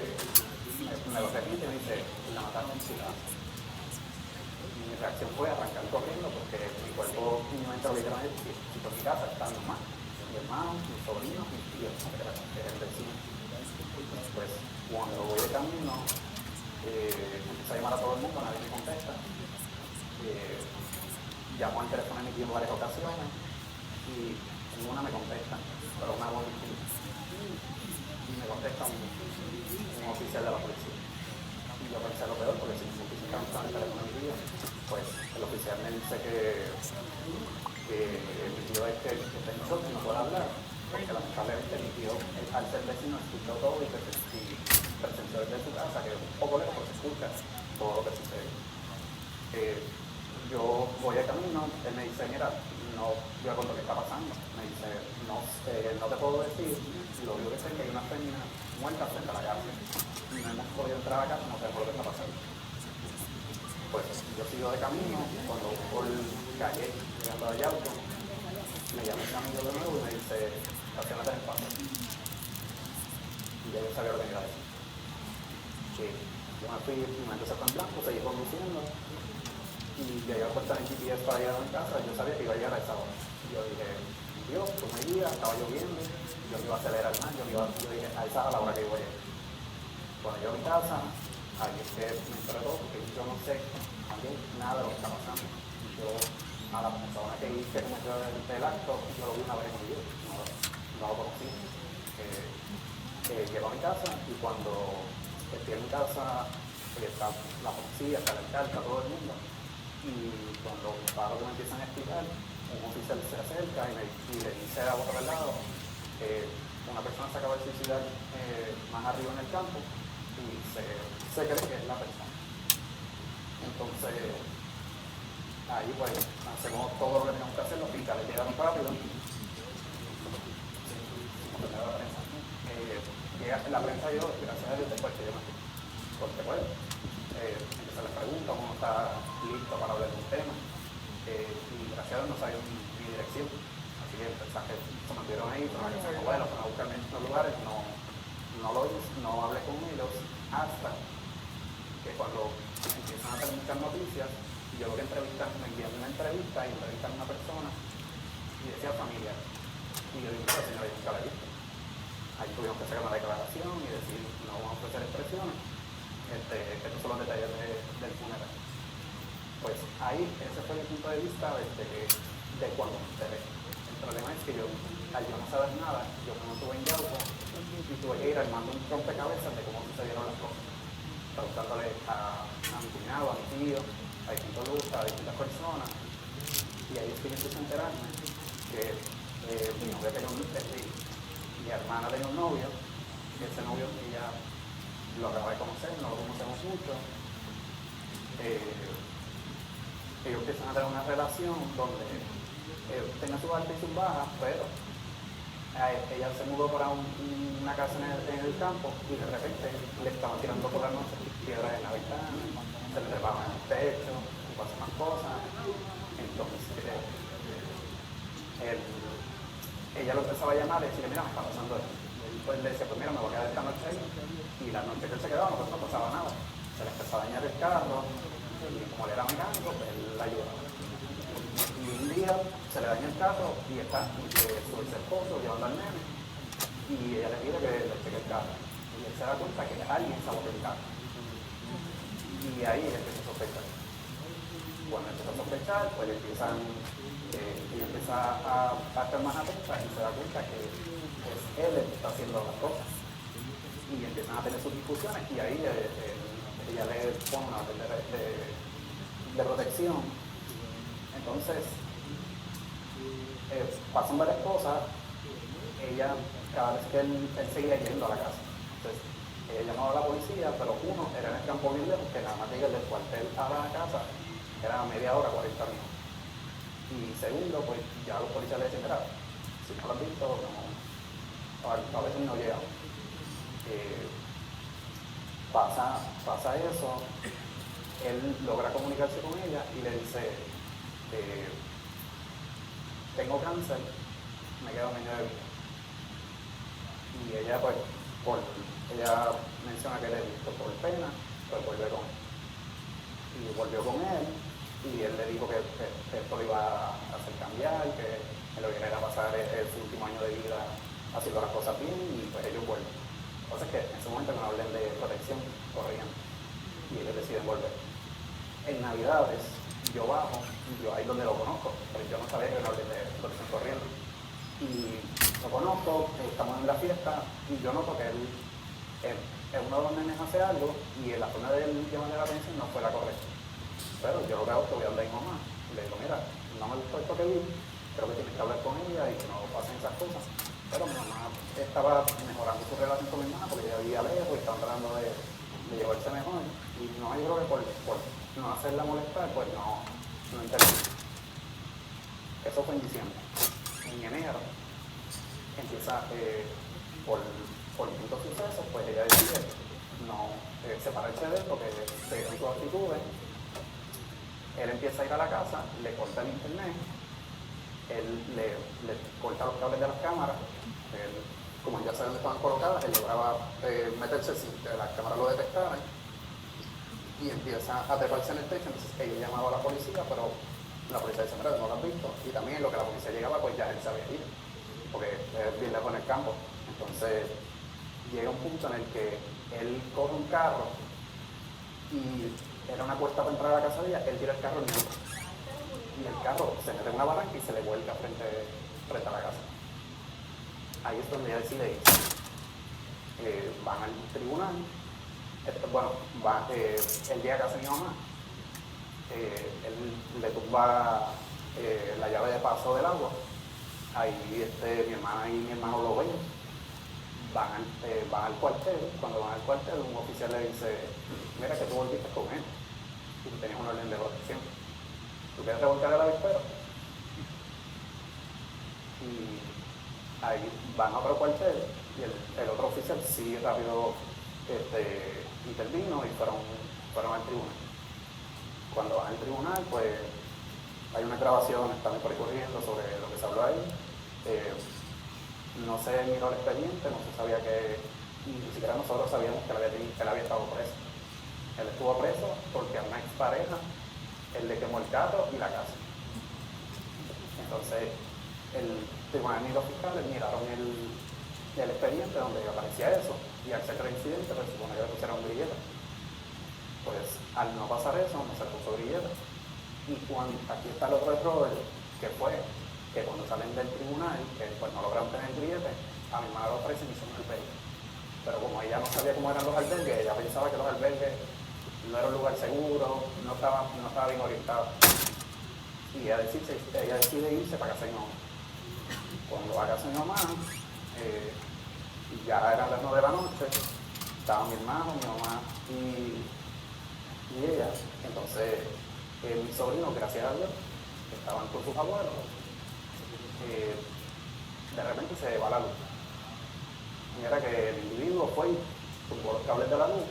me lo repite y me dice, la mataron en su casa. Y mi reacción fue arrancar corriendo porque mi cuerpo y mi mente lo que es si por mi casa están mis hermanos, mi hermano, mis sobrinos, mis tíos, que es el vecino. Pues cuando voy de camino, empiezo a llamar a todo el mundo, nadie me contesta. Llamo al teléfono de mi tío en varias ocasiones y ninguna me contesta, pero una voz distinta. Y me contesta un oficial de la policía. Y yo pensé lo peor, porque si me notifican el teléfono de mi tío, pues el oficial me dice que mi tío es que está en shock y no puede hablar, porque lamentablemente mi tío, al ser vecino, escuchó todo y presenció desde su casa, que es un poco lejos, porque se escucha todo lo que sucede. Yo voy de camino, él me dice, mira, no voy a contar lo que está pasando. Me dice, no te puedo decir, lo único que sé es que hay una fémina muerta frente a la casa. No hemos podido entrar a la casa, no sé por lo que está pasando. Pues yo sigo de camino, cuando por calle, llegando a Yauco, me llama ese amigo de nuevo y me dice, estacionate en el paso. Y ya yo sabía lo que me iba a decir. Yo me fui, mi mente se fue en blanco, seguí conduciendo. Y llegué a puesta en el GPS para llegar a mi casa, yo sabía que iba a llegar a esa hora. Yo dije, Dios, tú me guías, estaba lloviendo, yo me iba a acelerar más, yo dije, a esa es la hora que yo voy a ir. Cuando llego a mi casa, ahí es que me enteré todo, porque yo no sé también nada de lo que está pasando. Yo, a la persona que cometió el acto, yo lo vi una vez en mi vida, no lo conocí. Llego a mi casa y cuando estoy en mi casa, está la policía, está el alcalde, está todo el mundo. Y cuando paro que me empiezan a explicar, un oficial se acerca y le dice a otro lado, una persona se acaba de suicidar más arriba en el campo y se cree que es la persona. Entonces, ahí pues hacemos todo lo que tenemos que hacer, los fiscales llegaron rápido. La prensa yo, gracias a Dios, después que yo me fui. Porque bueno, se les pregunta, uno está listo para hablar de un tema, y gracias a Dios no sabía mi dirección, así que el mensaje se mantuvieron ahí, pero que se bueno, para buscarme en estos lugares, no hablé con ellos hasta que cuando empiezan a tener muchas noticias, y yo lo que me envían una entrevista y entrevistan a una persona y decía familia, y yo digo, pero señora, yo nunca la he visto. Ahí tuvimos que sacar una declaración y decir, no vamos a ofrecer expresiones. estos son los detalles del funeral. Pues ahí, ese fue mi punto de vista de cuando me enteré. El problema es que yo, al yo no saber nada, yo cuando estuve en Yauco, y tuve que ir armando un rompecabezas de cómo sucedieron las cosas, preguntándole a mi cuñado, a mi tío, a distintos lugares, a distintas personas, y ahí es que yo empecé a enterarme que mi novia tenía mi hermana tenía un novio, y ese novio ella lo acaba de conocer, no lo conocemos mucho. Ellos empiezan a tener una relación donde tenía sus altas y sus bajas, pero ella se mudó para una casa en el campo y de repente le estaban tirando por la noche piedras en la ventana, se le trepaban en el techo y pasan más cosas. Entonces ella lo empezaba a llamar y decirle, mira, me está pasando esto. Y pues le decía, pues mira, me voy a quedar esta noche ahí. Y la noche que él se quedaba, pues no pasaba nada. Se le empezaba a dañar el carro y como él era mecánico, pues él la ayudaba. Y un día se le daña el carro y está su ex esposo llevando al nene y ella le pide que le cheque el carro. Y él se da cuenta que alguien saboteó el carro. Y ahí empieza a sospechar. Cuando empieza a sospechar, pues ella empieza a estar más atenta y se da cuenta que es él el que está haciendo las cosas. Y empiezan a tener sus discusiones y ahí ella le pone una orden de protección. Entonces, pasan varias cosas. Ella, cada vez que él seguía yendo a la casa. Entonces, ella llamaba a la policía, pero uno era en el campo bien lejos, que nada más llega del cuartel a la casa, era media hora, 40 minutos. Y segundo, pues ya los policías le decían, mira, si no lo han visto, no, a veces no llegamos. Pasa eso, él logra comunicarse con ella y le dice, tengo cáncer, me quedo un año de vida. Y ella pues, ella menciona que le dijo por pena, pues vuelve con él. Y volvió con él, y él le dijo que esto le iba a hacer cambiar, que lo que era pasar su último año de vida haciendo las cosas bien, y pues ellos vuelven. Entonces que en ese momento me hablan de protección, corrían, y ellos deciden volver. En Navidades, yo bajo, yo ahí donde lo conozco, pero yo no sabía que me hablan de protección corriendo. Y lo conozco, estamos en la fiesta, y yo noto que uno de los nenes hace algo, y la forma de él llamarle la atención no fue la correcta. Pero yo lo que hago es que voy a hablar a mi mamá, y le digo, mira, no me gustó esto que vi, creo que tienes que hablar con ella y que no pasen esas cosas. Pero mi mamá estaba mejorando su relación con mi hermana porque ella vivía lejos y estaba tratando de llevarse mejor. Y no, yo creo que por no hacerla molestar, pues no entendí. Eso fue en diciembre. En enero empieza, por distintos sucesos, pues ella decide no separarse de él porque se dio sus actitudes. Él empieza a ir a la casa, le corta el internet, él le corta los cables de las cámaras, como ya saben dónde estaban colocadas, él lograba meterse sin que las cámaras lo detectaran y empieza a treparse en el techo. Entonces ella llamaba a la policía, pero la policía dice, mira, no lo has visto. Y también lo que la policía llegaba, pues ya él sabía ir, porque es bien lejos en el campo. Entonces llega un punto en el que él coge un carro y era una cuesta para entrar a la casa de ella, él tira el carro en medio. Y el carro se mete en una barranca y se le vuelca frente a la casa. Ahí es donde ella decide ir. Van al tribunal. Él llega a casa de mi mamá. Él le tumba la llave de paso del agua. Ahí mi hermana y mi hermano lo ven. Van al cuartel. Cuando van al cuartel, un oficial le dice, mira que tú volviste con él y tú tenías una orden de protección. ¿Tú quieres revolcar el avispero? Y ahí van a otro cuartel y el otro oficial sí rápido intervino y fueron al tribunal. Cuando van al tribunal, pues hay unas grabaciones también por ahí corriendo sobre lo que se habló ahí. No se miró el expediente, no se sabía que, ni siquiera nosotros sabíamos que él había estado preso. Él estuvo preso porque a una expareja él le quemó el carro y la casa. Entonces, el tribunal y los fiscales miraron el expediente donde aparecía eso y al ser el incidente, pues supone que le pusieron un grillete. Pues al no pasar eso, no se puso grillete. Y aquí está el otro error, que fue que cuando salen del tribunal, que pues no lograron tener grillete, a mi hermana le ofrecen y son albergues. Pero como ella no sabía cómo eran los albergues, ella pensaba que los albergues no era un lugar seguro, no estaba bien orientada. Y ella decide irse para casa de mi mamá. Cuando va a casa de mi mamá, ya eran las 9 de la noche, estaba mi hermano, mi mamá y ella. Entonces, mis sobrinos, gracias a Dios, estaban con sus abuelos. De repente se va la luz. Y era que el individuo fue y tumbó los cables de la luz.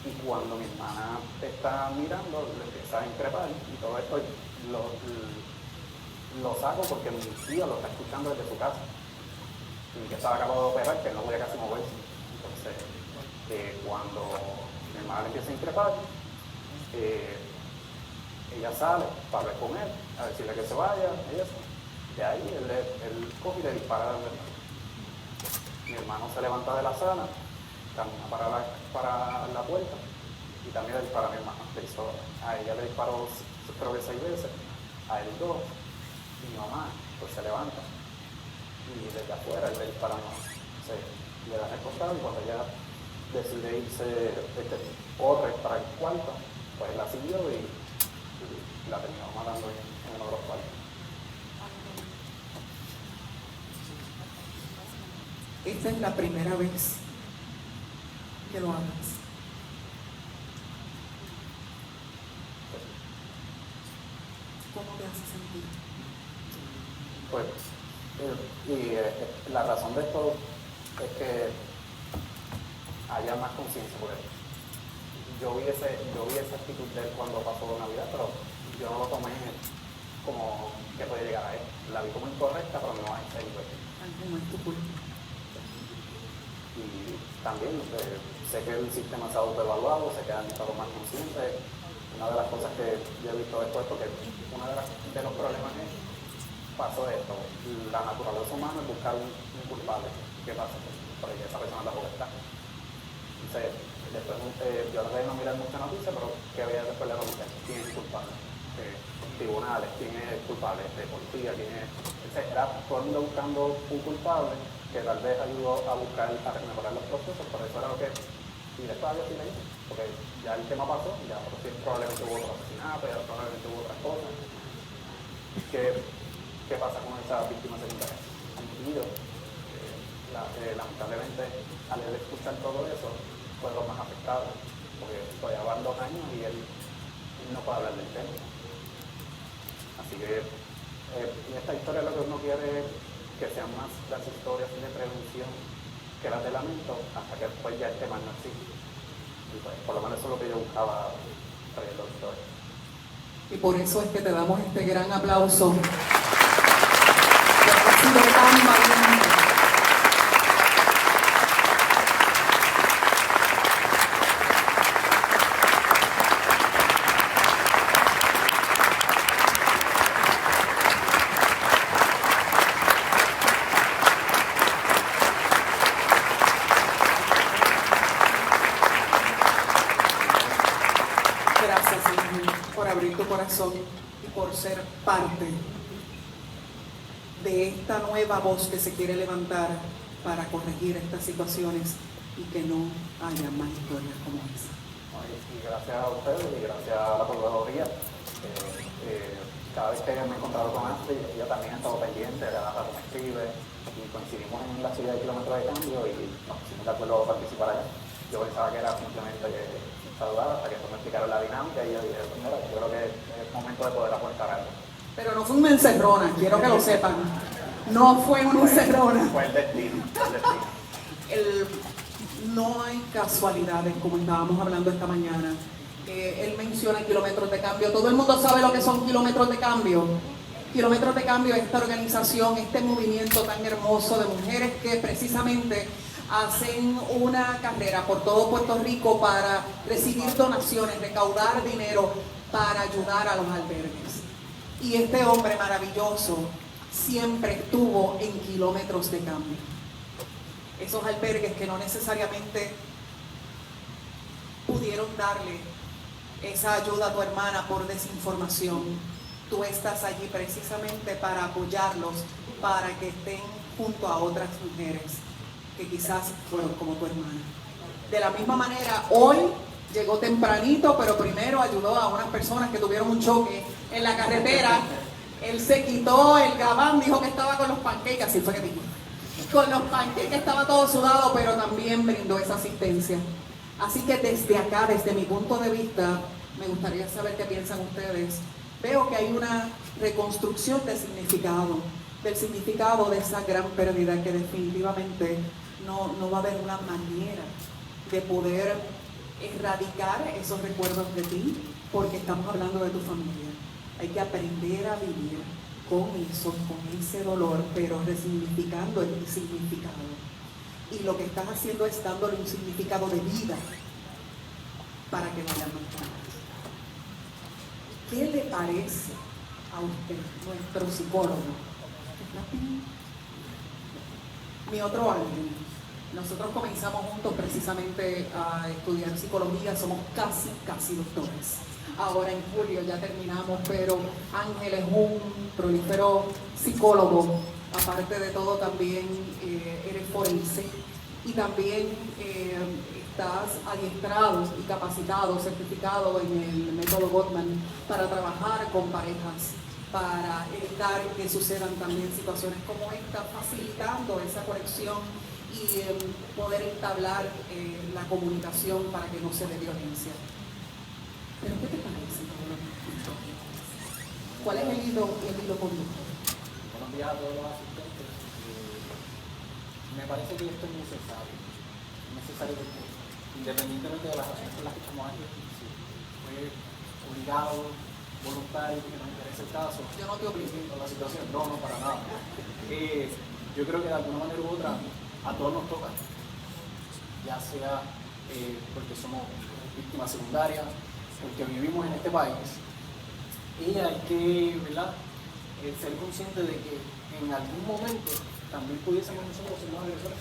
Y cuando mi hermana está mirando, le empieza a increpar. Y todo esto lo saco porque mi tío lo está escuchando desde su casa. Y que estaba acabado de operar, que él no podía casi moverse. Entonces, cuando mi hermana le empieza a increpar, ella sale para hablar con él, a decirle que se vaya, y eso. De ahí él coge y le dispara a mi hermano. Mi hermano se levanta de la sala, camina para la puerta y también le dispara a mi hermano. A ella le disparó creo que 6 veces, a él 2, y mi mamá pues se levanta y desde afuera él le dispara a mi mamá. Entonces le dan el costado y cuando ella decide irse corre para el cuarto, pues la siguió y la terminó matando en uno de los cuartos. Esta es la primera vez que lo hagas. ¿Cómo te hace sentir? Pues, la razón de esto es que haya más conciencia por él. Yo vi esa actitud de él cuando pasó Navidad, pero yo no lo tomé como que puede llegar a él. La vi como incorrecta, pero no hay seguir. No es tu culpa. Y también sé que el sistema se ha autoevaluado, sé que han estado más conscientes. Una de las cosas que yo he visto después, porque uno de los problemas es, pasó esto, la naturaleza humana es buscar un culpable. ¿Qué pasa? Porque esa persona la puede estar. Entonces, después yo no debo mirar mucha noticia, pero que había después de la noticia, ¿quién es culpable? Tribunales, ¿quién es culpable? Policía, ¿quién es? Entonces, era todo el mundo buscando un culpable que tal vez ayudó a buscar, a mejorar los procesos, por eso era lo que, y después había silencio, porque ya el tema pasó, ya probablemente hubo otro asesinato, ya probablemente hubo otras cosas. ¿Qué pasa con esas víctimas secundarias? Lamentablemente, al escuchar todo eso, fueron los más afectados, porque todavía van 2 años y él no puede hablar del tema. Así que esta historia lo que uno quiere es que sean más las historias de prevención que las de lamento, hasta que después ya el tema no existe. Y pues, por lo menos eso es lo que yo buscaba trayendo la historia. Y por eso es que te damos este gran aplauso. Que has sido tan valiente. Gracias, Ángel, por abrir tu corazón y por ser parte de esta nueva voz que se quiere levantar para corregir estas situaciones y que no haya más historias como esa. Y gracias a ustedes y gracias a la Procuraduría. Cada vez que me he encontrado con Astrid, ella también ha estado pendiente, de la me escribe, y coincidimos en la ciudad de kilómetros de cambio y nos pusimos de acuerdo a participar allá. Yo pensaba que era simplemente saludar hasta que me explicaron la dinámica y yo dije, mira, yo creo que es momento de poder aportar algo. Pero no fue una encerrona, quiero que lo sepan. No fue una encerrona. Fue el destino. No hay casualidades, como estábamos hablando esta mañana. Él menciona kilómetros de cambio. Todo el mundo sabe lo que son kilómetros de cambio. Kilómetros de cambio es esta organización, este movimiento tan hermoso de mujeres que precisamente hacen una carrera por todo Puerto Rico para recibir donaciones, recaudar dinero para ayudar a los albergues. Y este hombre maravilloso siempre estuvo en kilómetros de cambio. Esos albergues que no necesariamente pudieron darle esa ayuda a tu hermana por desinformación. Tú estás allí precisamente para apoyarlos, para que estén junto a otras mujeres que quizás fueron como tu hermana. De la misma manera, hoy llegó tempranito, pero primero ayudó a unas personas que tuvieron un choque en la carretera. Él se quitó el gabán, dijo que estaba con los pancakes, así fue que dijo. Con los pancakes estaba todo sudado, pero también brindó esa asistencia. Así que desde acá, desde mi punto de vista, me gustaría saber qué piensan ustedes. Veo que hay una reconstrucción de significado, del significado de esa gran pérdida que definitivamente no va a haber una manera de poder erradicar esos recuerdos de ti, porque estamos hablando de tu familia. Hay que aprender a vivir con eso, con ese dolor, pero resignificando el significado. Y lo que estás haciendo es dándole un significado de vida para que vayan más. ¿Qué le parece a usted, nuestro psicólogo? Mi otro año. Nosotros comenzamos juntos precisamente a estudiar psicología, somos casi doctores. Ahora en julio ya terminamos, pero Ángel es un prolífero psicólogo. Aparte de todo, también eres forense y también estás adiestrado y capacitado, certificado en el método Gottman para trabajar con parejas, para evitar que sucedan también situaciones como esta, facilitando esa conexión y poder entablar la comunicación para que no se dé violencia. ¿Pero qué te parece todo lo que esto? ¿Cuál es el hilo conductor? Buenos días a todos los asistentes. Me parece que esto es necesario. Es necesario porque, independientemente de las razones por las que estamos aquí, si fue obligado, voluntario, que nos interesa el caso, Yo no te obligo. a la situación, no, para nada. Yo creo que de alguna manera u otra a todos nos toca, ya sea porque somos víctimas secundarias, porque vivimos en este país, y hay que, ¿verdad?, ser consciente de que en algún momento también pudiésemos nosotros ser los agresores.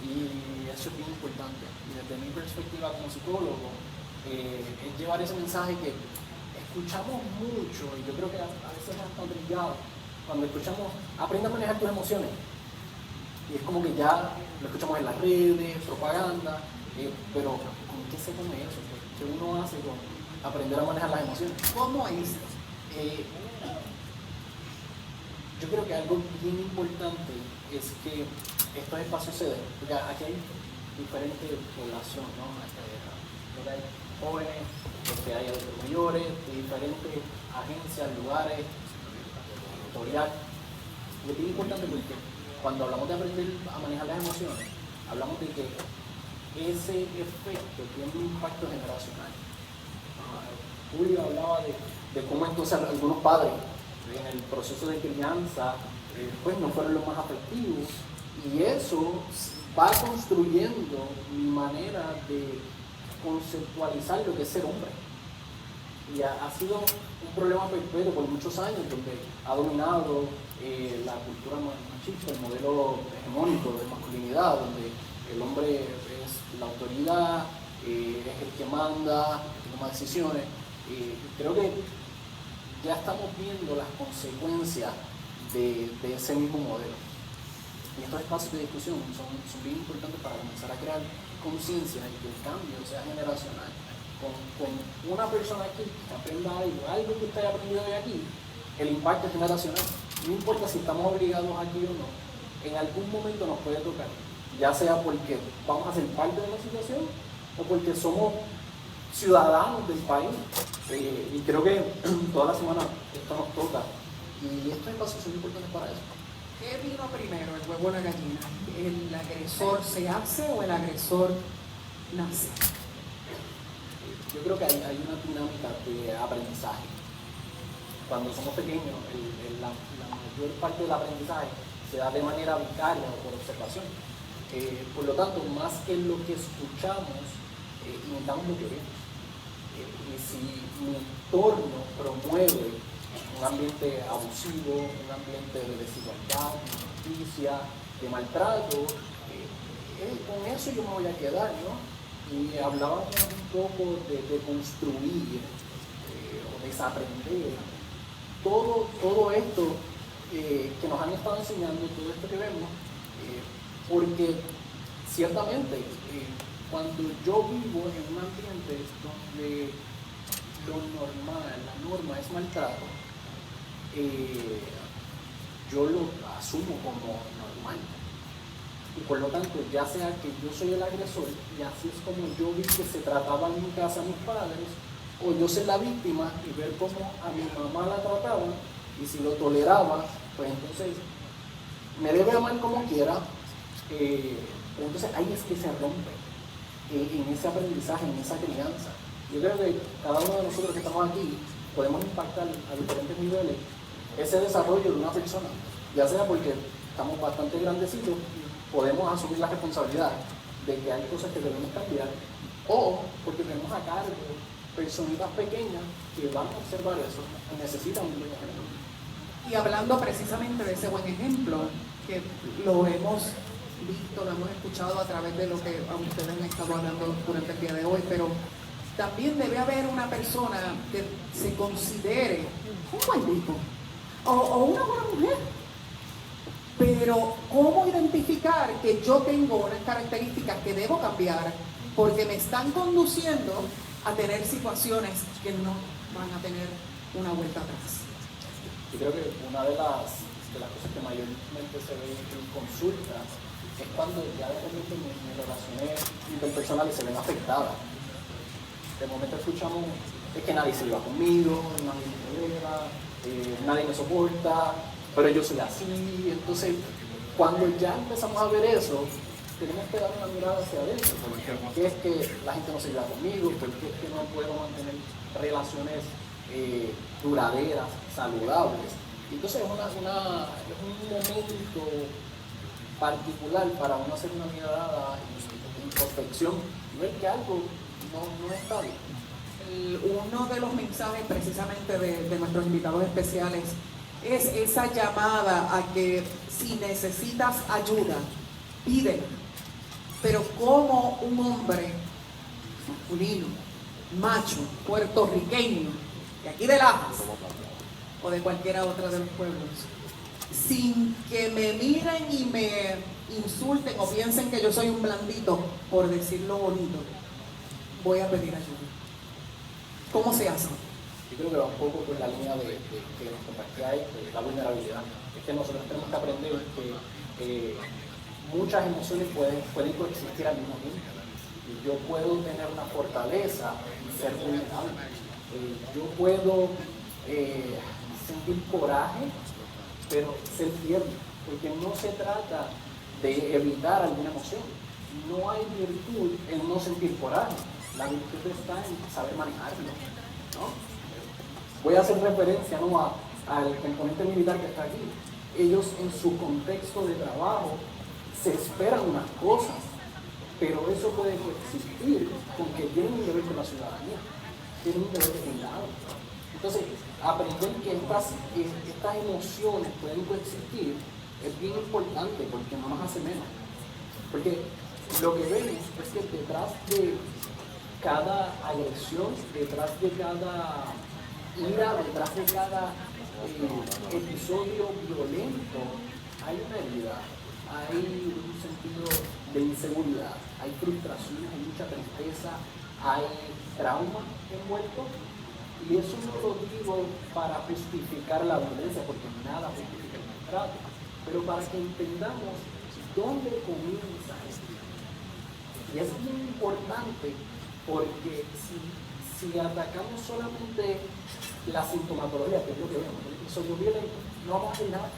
Y eso es bien importante. Y desde mi perspectiva como psicólogo, es llevar ese mensaje que escuchamos mucho, y yo creo que a veces es hasta obligado, cuando escuchamos, aprende a manejar tus emociones. Y es como que ya lo escuchamos en las redes, propaganda, pero ¿con qué se come eso? ¿Qué uno hace con aprender a manejar las emociones? ¿Cómo es? Yo creo que algo bien importante es que estos espacios se den, porque aquí hay diferentes poblaciones, ¿no? Hay jóvenes, hay adultos mayores, de diferentes agencias, lugares, editorial. Y es bien importante porque cuando hablamos de aprender a manejar las emociones, hablamos de que ese efecto tiene un impacto generacional. Julio hablaba de cómo entonces algunos padres en el proceso de crianza pues no fueron los más afectivos, y eso va construyendo mi manera de conceptualizar lo que es ser hombre. Y ha sido un problema perpetuo por muchos años, donde ha dominado la cultura machista, el modelo hegemónico de masculinidad, donde el hombre es la autoridad, es el que manda, el que toma decisiones. Creo que ya estamos viendo las consecuencias de ese mismo modelo. Y estos espacios de discusión son bien importantes para comenzar a crear conciencia y que el cambio sea generacional. Con una persona aquí que aprenda algo que usted haya aprendido de aquí, el impacto es generacional. No importa si estamos obligados aquí o no, en algún momento nos puede tocar, ya sea porque vamos a ser parte de la situación o porque somos ciudadanos del país. Y creo que toda la semana esto nos toca, y estos espacios son importantes para eso. ¿Qué vino primero, el huevo o la gallina? ¿El agresor se hace o el agresor nace? Yo creo que hay una dinámica de aprendizaje. Cuando somos pequeños, la mayor parte del aprendizaje se da de manera vicaria o por observación. Por lo tanto, más que lo que escuchamos, imitamos lo que vemos. Y si mi entorno promueve un ambiente abusivo, un ambiente de desigualdad, de injusticia, de maltrato, con eso yo me voy a quedar, ¿no? Y hablábamos un poco de construir o desaprender todo esto que nos han estado enseñando, todo esto que vemos, porque ciertamente cuando yo vivo en un ambiente donde lo normal, la norma es maltrato, yo lo asumo como normal. Y por lo tanto, ya sea que yo soy el agresor, y así es como yo vi que se trataba en mi casa a mis padres, o yo ser la víctima y ver cómo a mi mamá la trataban, y si lo toleraba, pues entonces me debe amar como quiera, pero entonces ahí es que se rompe, en ese aprendizaje, en esa crianza. Yo creo que cada uno de nosotros que estamos aquí podemos impactar a diferentes niveles ese desarrollo de una persona, ya sea porque estamos bastante grandecitos y podemos asumir la responsabilidad de que hay cosas que debemos cambiar, o porque tenemos a cargo personitas pequeñas que van a observar eso y necesitan un buen ejemplo. Y hablando precisamente de ese buen ejemplo, que lo hemos visto, lo hemos escuchado a través de lo que ustedes han estado hablando durante el día de hoy, pero también debe haber una persona que se considere un buen hijo o una buena mujer. Pero ¿cómo identificar que yo tengo unas características que debo cambiar porque me están conduciendo a tener situaciones que no van a tener una vuelta atrás? Yo creo que una de las cosas que mayormente se ve en consultas es cuando ya de repente mis relaciones interpersonales se ven afectadas. De momento escuchamos, es que nadie se lleva conmigo, nadie me tolera, nadie me soporta, pero yo soy así. Entonces, cuando ya empezamos a ver eso, tenemos que dar una mirada hacia adentro. ¿Por qué es que la gente no se lleva conmigo? ¿Por qué es que no puedo mantener relaciones duraderas, saludables? Entonces es un momento particular para uno hacer una mirada de introspección y ver que algo no está bien. Uno de los mensajes precisamente de nuestros invitados especiales es esa llamada a que si necesitas ayuda, pídela. Pero como un hombre masculino, macho, puertorriqueño, de aquí de Lajas o de cualquiera otra de los pueblos, sin que me miren y me insulten o piensen que yo soy un blandito, por decirlo bonito, voy a pedir ayuda. ¿Cómo se hace? Yo creo que va un poco con la línea de que nos compartía la vulnerabilidad. Es que nosotros tenemos que aprender que muchas emociones pueden coexistir al mismo tiempo. Y yo puedo tener una fortaleza y ser vulnerable. Yo puedo sentir coraje, pero ser tierno, porque no se trata de evitar alguna emoción. No hay virtud en no sentir coraje. La virtud está en saber manejarlo, ¿no? Voy a hacer referencia, ¿no?, al componente militar que está aquí. Ellos en su contexto de trabajo se esperan unas cosas, pero eso puede coexistir con que tienen un deber con la ciudadanía, tienen un deber de cuidado. Entonces, aprender que estas emociones pueden coexistir es bien importante porque no nos hace menos. Porque lo que vemos es que detrás de cada agresión, detrás de cada ira, detrás de cada episodio violento, hay una herida, hay un sentido de inseguridad, hay frustraciones, hay mucha tristeza, hay trauma envuelto. Y eso no lo digo para justificar la violencia, porque nada justifica el maltrato, pero para que entendamos dónde comienza esto. Y es muy importante porque si atacamos solamente la sintomatología, que es lo que vemos, el episodio violento, no vamos a hacer nada.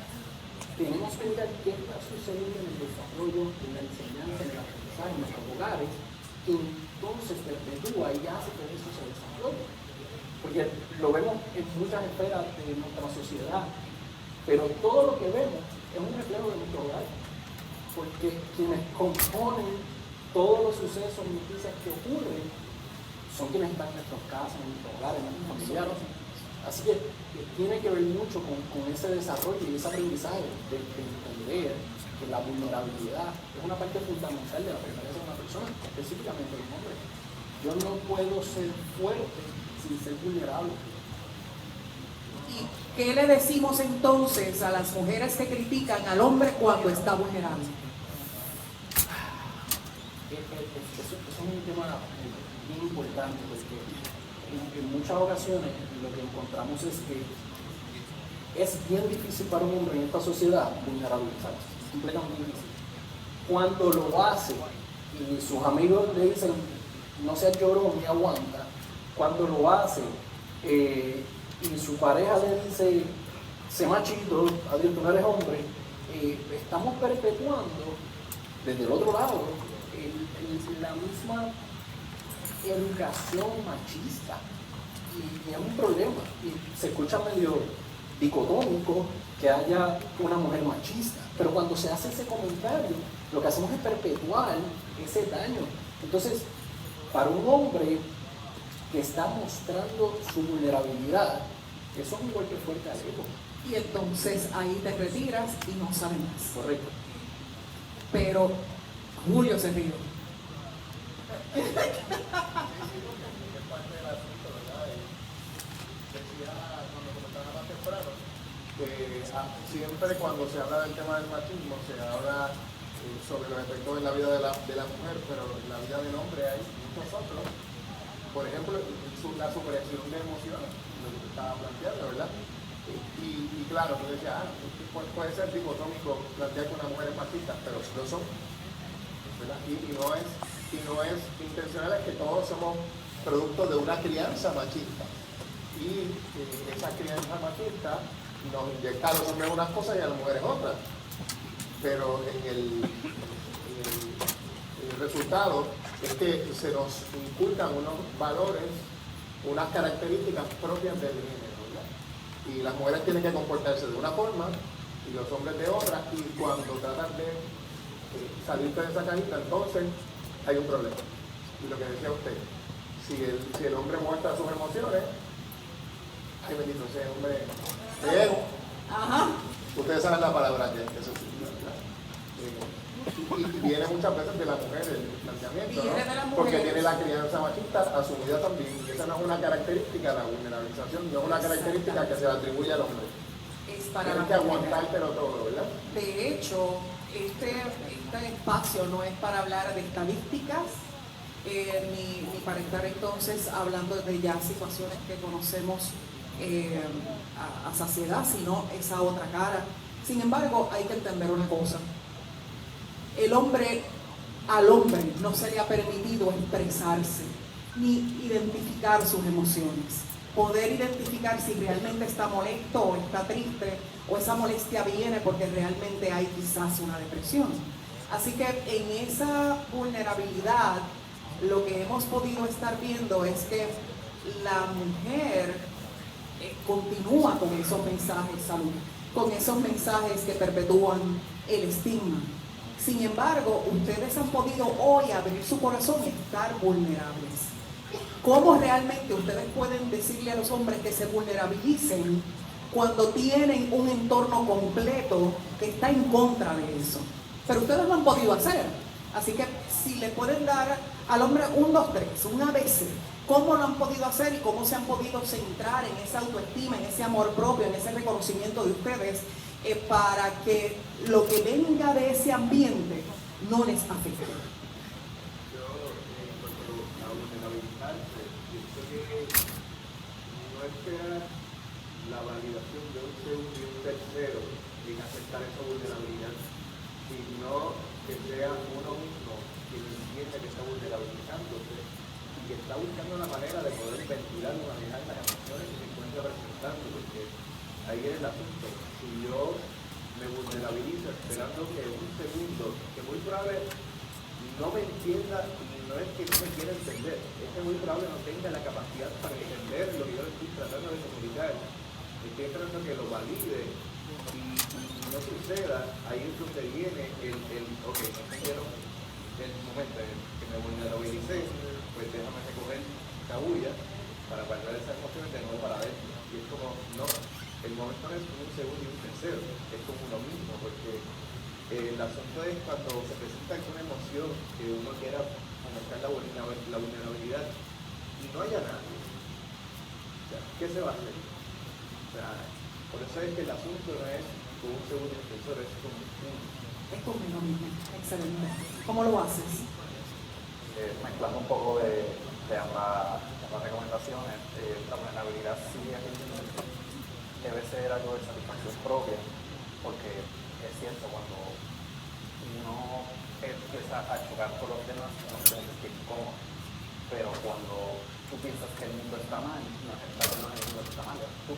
Tenemos que mirar qué está sucediendo en el desarrollo, en la enseñanza, en el aprendizaje, en nuestros hogares, que entonces perpetúa y hace que eso se desarrolle. Porque lo vemos en muchas esferas de nuestra sociedad, pero todo lo que vemos es un reflejo de nuestro hogar, porque quienes componen todos los sucesos y noticias que ocurren son quienes están en nuestras casas, en nuestros hogares, en nuestros familiares. Así que tiene que ver mucho con ese desarrollo y ese aprendizaje de entender que la vulnerabilidad es una parte fundamental de la pertenencia de una persona, específicamente de un hombre. Yo no puedo ser fuerte sin ser vulnerable. ¿Y qué le decimos entonces a las mujeres que critican al hombre cuando está vulnerable? Eso es un tema bien importante, porque en muchas ocasiones lo que encontramos es que es bien difícil para un hombre en esta sociedad vulnerabilizarse, completamente difícil. Cuando lo hace y sus amigos le dicen no seas llorón y aguanta, cuando lo hace y su pareja le dice sé machito, adiós, tú no eres hombre, estamos perpetuando desde el otro lado la misma educación machista, y es un problema, y se escucha medio dicotómico que haya una mujer machista, pero cuando se hace ese comentario lo que hacemos es perpetuar ese daño. Entonces, para un hombre que está mostrando su vulnerabilidad, eso es un golpe fuerte al ego. Y entonces ahí te retiras y no sabes más. Correcto. Pero Julio se rió. Siempre cuando se habla del tema del machismo se habla sobre los efectos en la vida de la mujer, pero en la vida del hombre hay muchos otros. Por ejemplo, la supresión de emociones, lo que estaba planteando, ¿verdad? Y claro, tú decías, puede ser dicotómico plantear que una mujer es machista, pero si lo son, ¿verdad? Y no es intencional, es que todos somos producto de una crianza machista. Y esa crianza machista nos inyecta a los hombres unas cosas y a las mujeres otras. Pero el resultado es que se nos inculcan unos valores, unas características propias del género, ¿verdad? Y las mujeres tienen que comportarse de una forma y los hombres de otra, y cuando tratan de salirte de esa cajita, entonces hay un problema. Y lo que decía usted, si el hombre muestra sus emociones, ay bendito, ese hombre ego. Ajá. Ustedes saben la palabra que eso significa, ¿verdad? Y viene muchas veces de la mujer el planteamiento, Viene de las ¿no? Porque mujeres. tiene la crianza machista asumida también. Y esa no es una característica, la vulnerabilización, no es una característica que se le atribuye al hombre. Es para Tienes la que mujer. aguantártelo todo, ¿verdad? De hecho, este espacio no es para hablar de estadísticas, ni para estar entonces hablando de ya situaciones que conocemos a saciedad, sino esa otra cara. Sin embargo, hay que entender una cosa. Al hombre no se le ha permitido expresarse, ni identificar sus emociones. Poder identificar si realmente está molesto o está triste, o esa molestia viene porque realmente hay quizás una depresión. Así que en esa vulnerabilidad, lo que hemos podido estar viendo es que la mujer continúa con esos mensajes, salud, con esos mensajes que perpetúan el estigma. Sin embargo, ustedes han podido hoy abrir su corazón y estar vulnerables. ¿Cómo realmente ustedes pueden decirle a los hombres que se vulnerabilicen cuando tienen un entorno completo que está en contra de eso? Pero ustedes lo han podido hacer. Así que si le pueden dar al hombre 1, 2, 3, un ABC, ¿cómo lo han podido hacer y cómo se han podido centrar en esa autoestima, en ese amor propio, en ese reconocimiento de ustedes, para que lo que venga de ese ambiente no les afecte? Yo, en cuanto a vulnerabilizarse, pienso que no esperar la validación de un segundo y un tercero en aceptar esa vulnerabilidad, sino que sea uno mismo quien entiende que está vulnerabilizándose y que está buscando una manera de poder ventilar y manejar las emociones que se encuentra presentando, porque ahí viene el asunto. Si yo me vulnerabilizo esperando que un segundo, que muy probable no me entienda, y no es que no me quiera entender, es que muy probable no tenga la capacidad para entender lo que yo le estoy tratando de comunicar, estoy esperando que lo valide y no suceda, ahí es donde viene ok, no entendieron el momento en que me vulnerabilicé, pues déjame recoger cabulla para guardar esas emociones de nuevo para adentro. Y es como, no, el momento no es un segundo y un tercero, es como uno mismo, porque el asunto es cuando se presenta alguna emoción que uno quiera marcar la vulnerabilidad y no haya nadie. O sea, ¿qué se va a hacer? O sea, por eso es que el asunto no es con un segundo defensor, es con uno. Es conmigo mismo. Excelente. ¿Cómo lo haces? Mezclando un poco de ambas recomendaciones, la vulnerabilidad sí debe ser algo de satisfacción propia, porque es cierto, cuando uno empieza a chocar con los demás, uno se siente incómodo, pero cuando tú piensas que el mundo está mal, no el mundo está mal, es tú.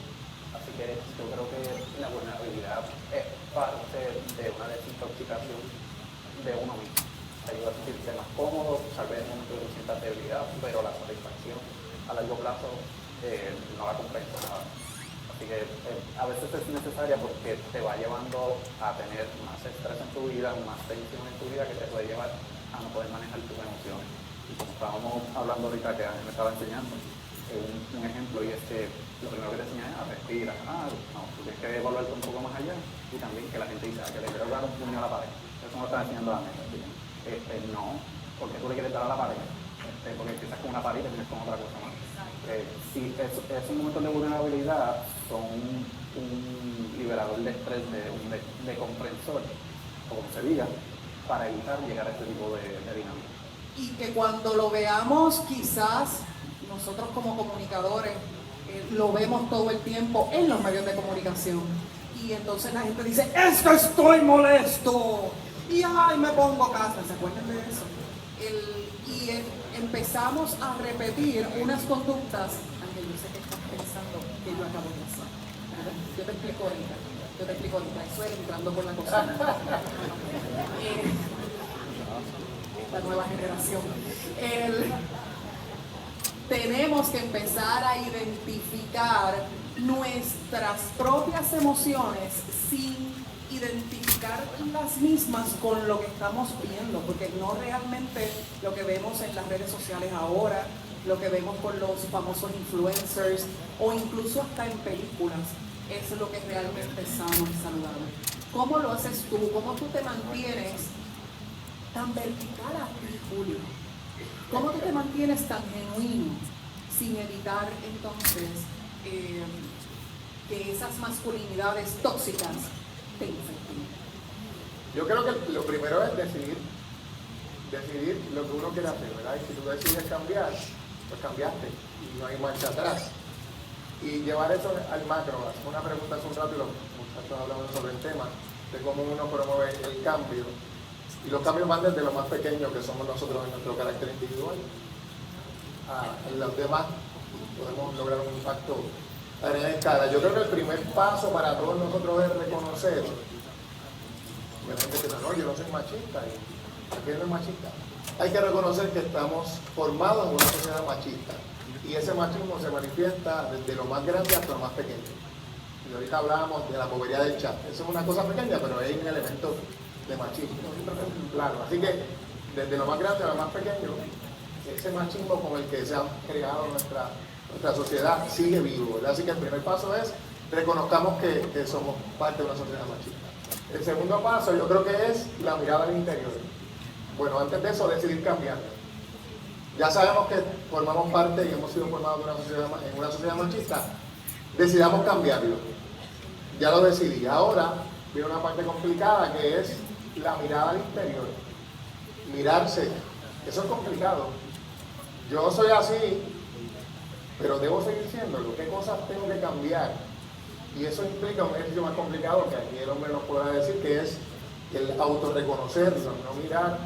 Así que yo creo que la vulnerabilidad es parte de una desintoxicación de uno mismo. Te ayuda a sentirse más cómodo, tal vez en un momento de cierta debilidad, pero la satisfacción a largo plazo no la compensa nada. Así que a veces es necesaria porque te va llevando a tener más estrés en tu vida, más tensión en tu vida que te puede llevar a no poder manejar tus emociones. Y como estábamos hablando ahorita que Ángel me estaba enseñando, un ejemplo, y es que lo primero que te enseñan es a respirar. No, tú tienes que volverte un poco más allá. Y también que la gente dice que le quiero dar un puño a la pared. Eso me lo está enseñando Ángel. No, porque tú le quieres dar a la pared. Porque empiezas con una pared y terminas con otra cosa más. Sí, esos momentos de vulnerabilidad son un liberador de estrés, de compresor, o como se diga, para evitar llegar a este tipo de dinámica. Y que cuando lo veamos, quizás nosotros como comunicadores lo vemos todo el tiempo en los medios de comunicación. Y entonces la gente dice, ¡es que estoy molesto! Y ¡ay, me pongo casa! ¿Se acuerdan de eso? Empezamos a repetir unas conductas. Ángel, yo sé que estás pensando que yo acabo de hacer. Yo te explico ahorita. Eso es entrando por la cocina. La nueva generación. Tenemos que empezar a identificar nuestras propias emociones sin identificar las mismas con lo que estamos viendo, porque no realmente lo que vemos en las redes sociales ahora, lo que vemos con los famosos influencers o incluso hasta en películas, es lo que realmente es sano y saludable. ¿Cómo lo haces tú? ¿Cómo tú te mantienes tan vertical a ti, Julio? ¿Cómo tú te mantienes tan genuino sin evitar entonces que esas masculinidades tóxicas te infecten? Yo creo que lo primero es decidir lo que uno quiere hacer, ¿verdad? Y si tú decides cambiar, pues cambiaste y no hay marcha atrás. Y llevar eso al macro. Hacer una pregunta hace un rato y los muchachos hablaban sobre el tema de cómo uno promueve el cambio. Y los cambios van desde lo más pequeño que somos nosotros en nuestro carácter individual a los demás. Podemos lograr un impacto a gran escala. Yo creo que el primer paso para todos nosotros es reconocer. La gente dice, no, yo no soy machista. ¿Y quién no es machista? Hay que reconocer que estamos formados en una sociedad machista. Y ese machismo se manifiesta desde lo más grande hasta lo más pequeño. Y ahorita hablábamos de la bobería del chat. Eso es una cosa pequeña, pero hay un elemento de machismo. Claro, así que desde lo más grande a lo más pequeño, ese machismo con el que se ha creado nuestra sociedad sigue vivo, ¿verdad? Así que el primer paso es reconozcamos que somos parte de una sociedad machista. El segundo paso yo creo que es la mirada al interior. Bueno, antes de eso decidir cambiar. Ya sabemos que formamos parte y hemos sido formados en una sociedad machista. Decidamos cambiarlo. Ya lo decidí. Ahora viene una parte complicada que es la mirada al interior. Mirarse. Eso es complicado. Yo soy así, pero debo seguir siéndolo. ¿Qué cosas tengo que cambiar? Y eso implica un ejercicio más complicado que aquí el hombre nos podrá decir, que es el autorreconocerlo, no mirar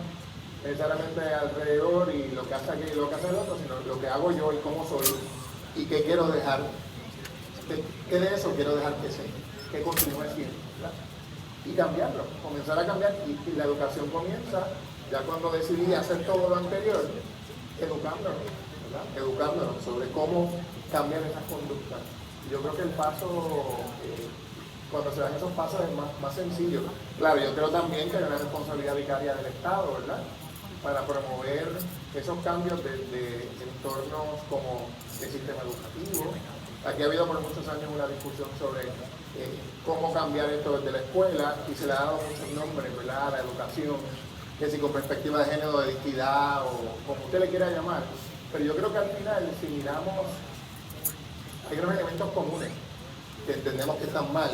necesariamente alrededor y lo que hace aquí y lo que hace el otro, sino lo que hago yo y cómo soy y qué quiero dejar, qué de eso quiero dejar que sea, que continúe siendo, ¿verdad? Y cambiarlo, comenzar a cambiar y la educación comienza ya cuando decidí hacer todo lo anterior, educándonos, ¿verdad? Educándonos sobre cómo cambiar esas conductas. Yo creo que el paso, cuando se dan esos pasos es más sencillo. Claro, yo creo también que hay una responsabilidad vicaria del Estado, ¿verdad? Para promover esos cambios de entornos como el sistema educativo. Aquí ha habido por muchos años una discusión sobre cómo cambiar esto desde la escuela, y se le ha dado muchos nombres, ¿verdad?, a la educación, que si con perspectiva de género, de equidad, o como usted le quiera llamar. Pero yo creo que al final, si miramos, hay unos elementos comunes que entendemos que están mal,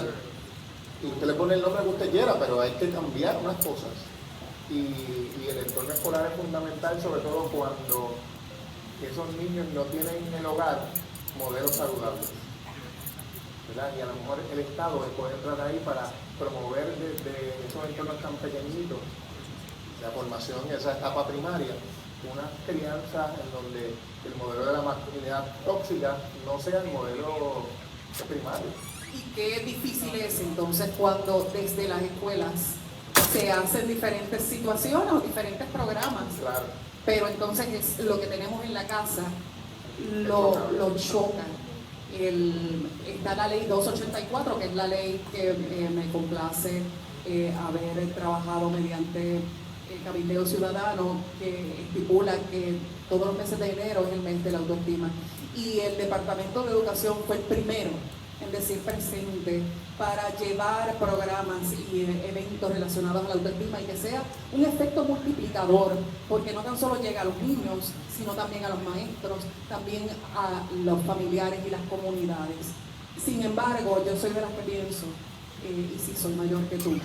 y usted le pone el nombre que usted quiera, pero hay que cambiar unas cosas. Y el entorno escolar es fundamental, sobre todo cuando esos niños no tienen en el hogar modelos saludables, ¿verdad? Y a lo mejor el Estado puede entrar ahí para promover desde esos entornos tan pequeñitos, la formación en esa etapa primaria, una crianza en donde el modelo de la masculinidad tóxica no sea el modelo primario. Y qué difícil es entonces cuando desde las escuelas se hacen diferentes situaciones o diferentes programas. Claro. Pero entonces es lo que tenemos en la casa lo chocan. Está la ley 284, que es la ley que me complace haber trabajado mediante el Cabildeo Ciudadano, que estipula que todos los meses de enero es el mes de la autoestima. Y el Departamento de Educación fue el primero en decir presente para llevar programas y eventos relacionados a la autoestima y que sea un efecto multiplicador, porque no tan solo llega a los niños, sino también a los maestros, también a los familiares y las comunidades. Sin embargo, yo soy de las que pienso, y sí soy mayor que tú,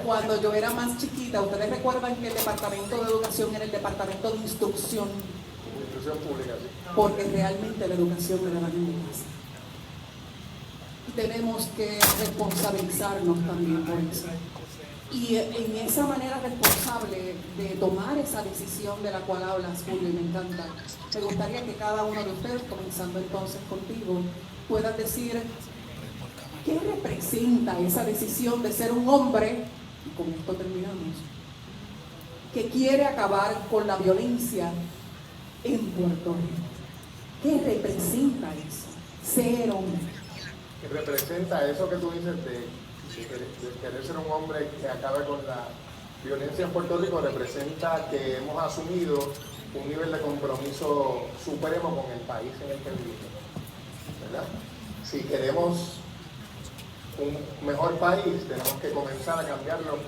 cuando yo era más chiquita, ustedes recuerdan que el Departamento de Educación era el Departamento de Instrucción, Pública, sí. porque realmente la educación me la dan en mi casa. Tenemos que responsabilizarnos también por eso. Y en esa manera responsable de tomar esa decisión de la cual hablas, Julio, y me encanta, me gustaría que cada uno de ustedes, comenzando entonces contigo, puedan decir qué representa esa decisión de ser un hombre, y con esto terminamos, que quiere acabar con la violencia en Puerto Rico. ¿Qué representa eso? Ser hombre. Que representa eso que tú dices de querer ser un hombre que acabe con la violencia en Puerto Rico, representa que hemos asumido un nivel de compromiso supremo con el país en el que vivimos, ¿verdad? Si queremos un mejor país, tenemos que comenzar a cambiarlo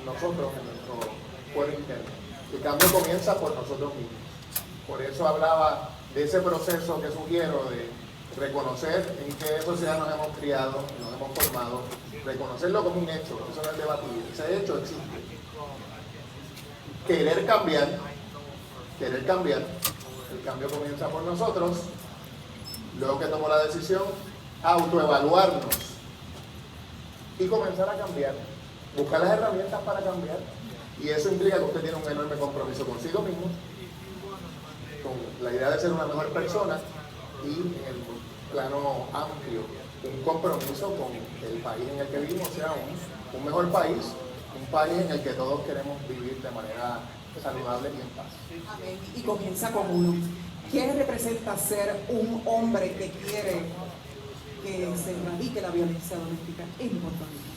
nosotros en nuestro fuero interno. El cambio comienza por nosotros mismos. Por eso hablaba de ese proceso que sugiero de reconocer en qué sociedad nos hemos criado, nos hemos formado, reconocerlo como un hecho, eso no es debatible, ese hecho existe. Querer cambiar, el cambio comienza por nosotros, luego que tomo la decisión, autoevaluarnos y comenzar a cambiar, buscar las herramientas para cambiar, y eso implica que usted tiene un enorme compromiso consigo mismo, con la idea de ser una mejor persona, y en el plano amplio, un compromiso con el país en el que vivimos, sea un mejor país, un país en el que todos queremos vivir de manera saludable y en paz. Amén. Y comienza con uno. ¿Qué representa ser un hombre que quiere que se erradique la violencia doméstica en Puerto Rico?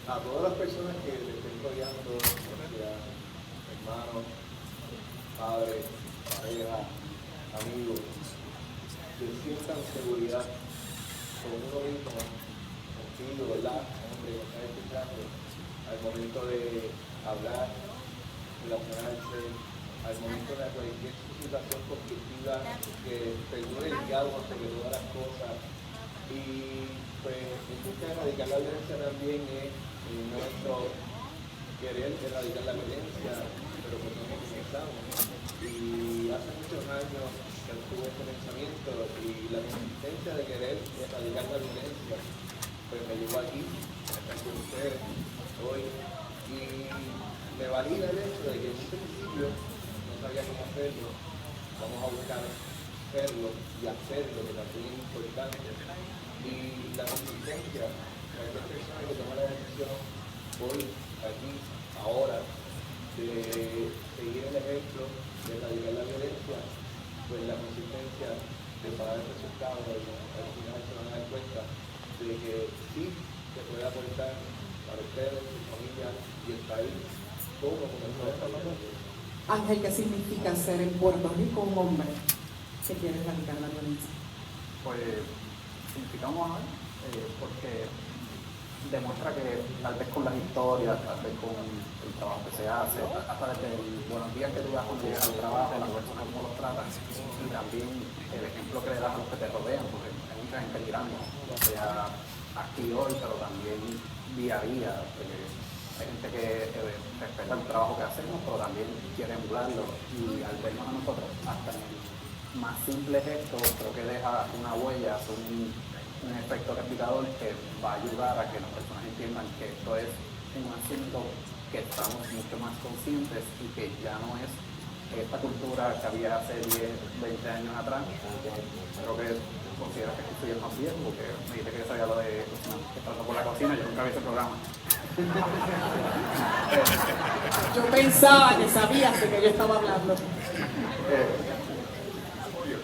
A todas las personas que le estén rodeando, sea hermanos, padres, pareja, amigos, que sientan seguridad con uno mismo, contigo, ¿verdad? Hombre, que estás escuchando, al momento de hablar, relacionarse, al momento de cualquier situación conflictiva que perdure el diálogo sobre todas las cosas. Y pues en busca de erradicar la violencia también es nuestro querer erradicar la violencia, pero pues no comenzamos. Y hace muchos años que tuve este pensamiento y la consistencia de querer erradicar la violencia, pues me llevó aquí, con ustedes hoy, y me valida el hecho de que en un principio no sabía cómo hacerlo, vamos a buscar hacerlo y hacerlo, que también es importante, y la consistencia, cualquier persona que toma la decisión hoy, aquí, ahora, de seguir el ejemplo, de erradicar la violencia, pues la consistencia de pagar el resultado y al final se van a dar cuenta de que sí se puede aportar para ustedes, su familia y el país, como comenzó esta pandemia. Ángel, ¿qué significa ser en Puerto Rico un hombre que quiere erradicar la violencia? Pues significa un honor, porque demuestra que tal vez con las historias, tal vez con el trabajo que se hace, hasta desde el buenos días que tú das cuando llegas al trabajo, las personas cómo los tratas, y también el ejemplo que le das a los que te rodean, porque hay mucha gente mirando, o sea, aquí hoy, pero también día a día. Hay gente que respeta el trabajo que hacemos, pero también quiere emularlo, y al vernos a nosotros, hasta en el más simple gesto, creo que deja una huella, hace un efecto replicador que va a ayudar a que las personas entiendan que esto es un asunto que estamos mucho más conscientes y que ya no es esta cultura que había hace 10, 20 años atrás. Creo que consideras que soy el más viejo, porque me dijiste que sabía lo de cocina, que pasó por la cocina, yo nunca vi ese programa. Yo pensaba que sabías de que yo estaba hablando.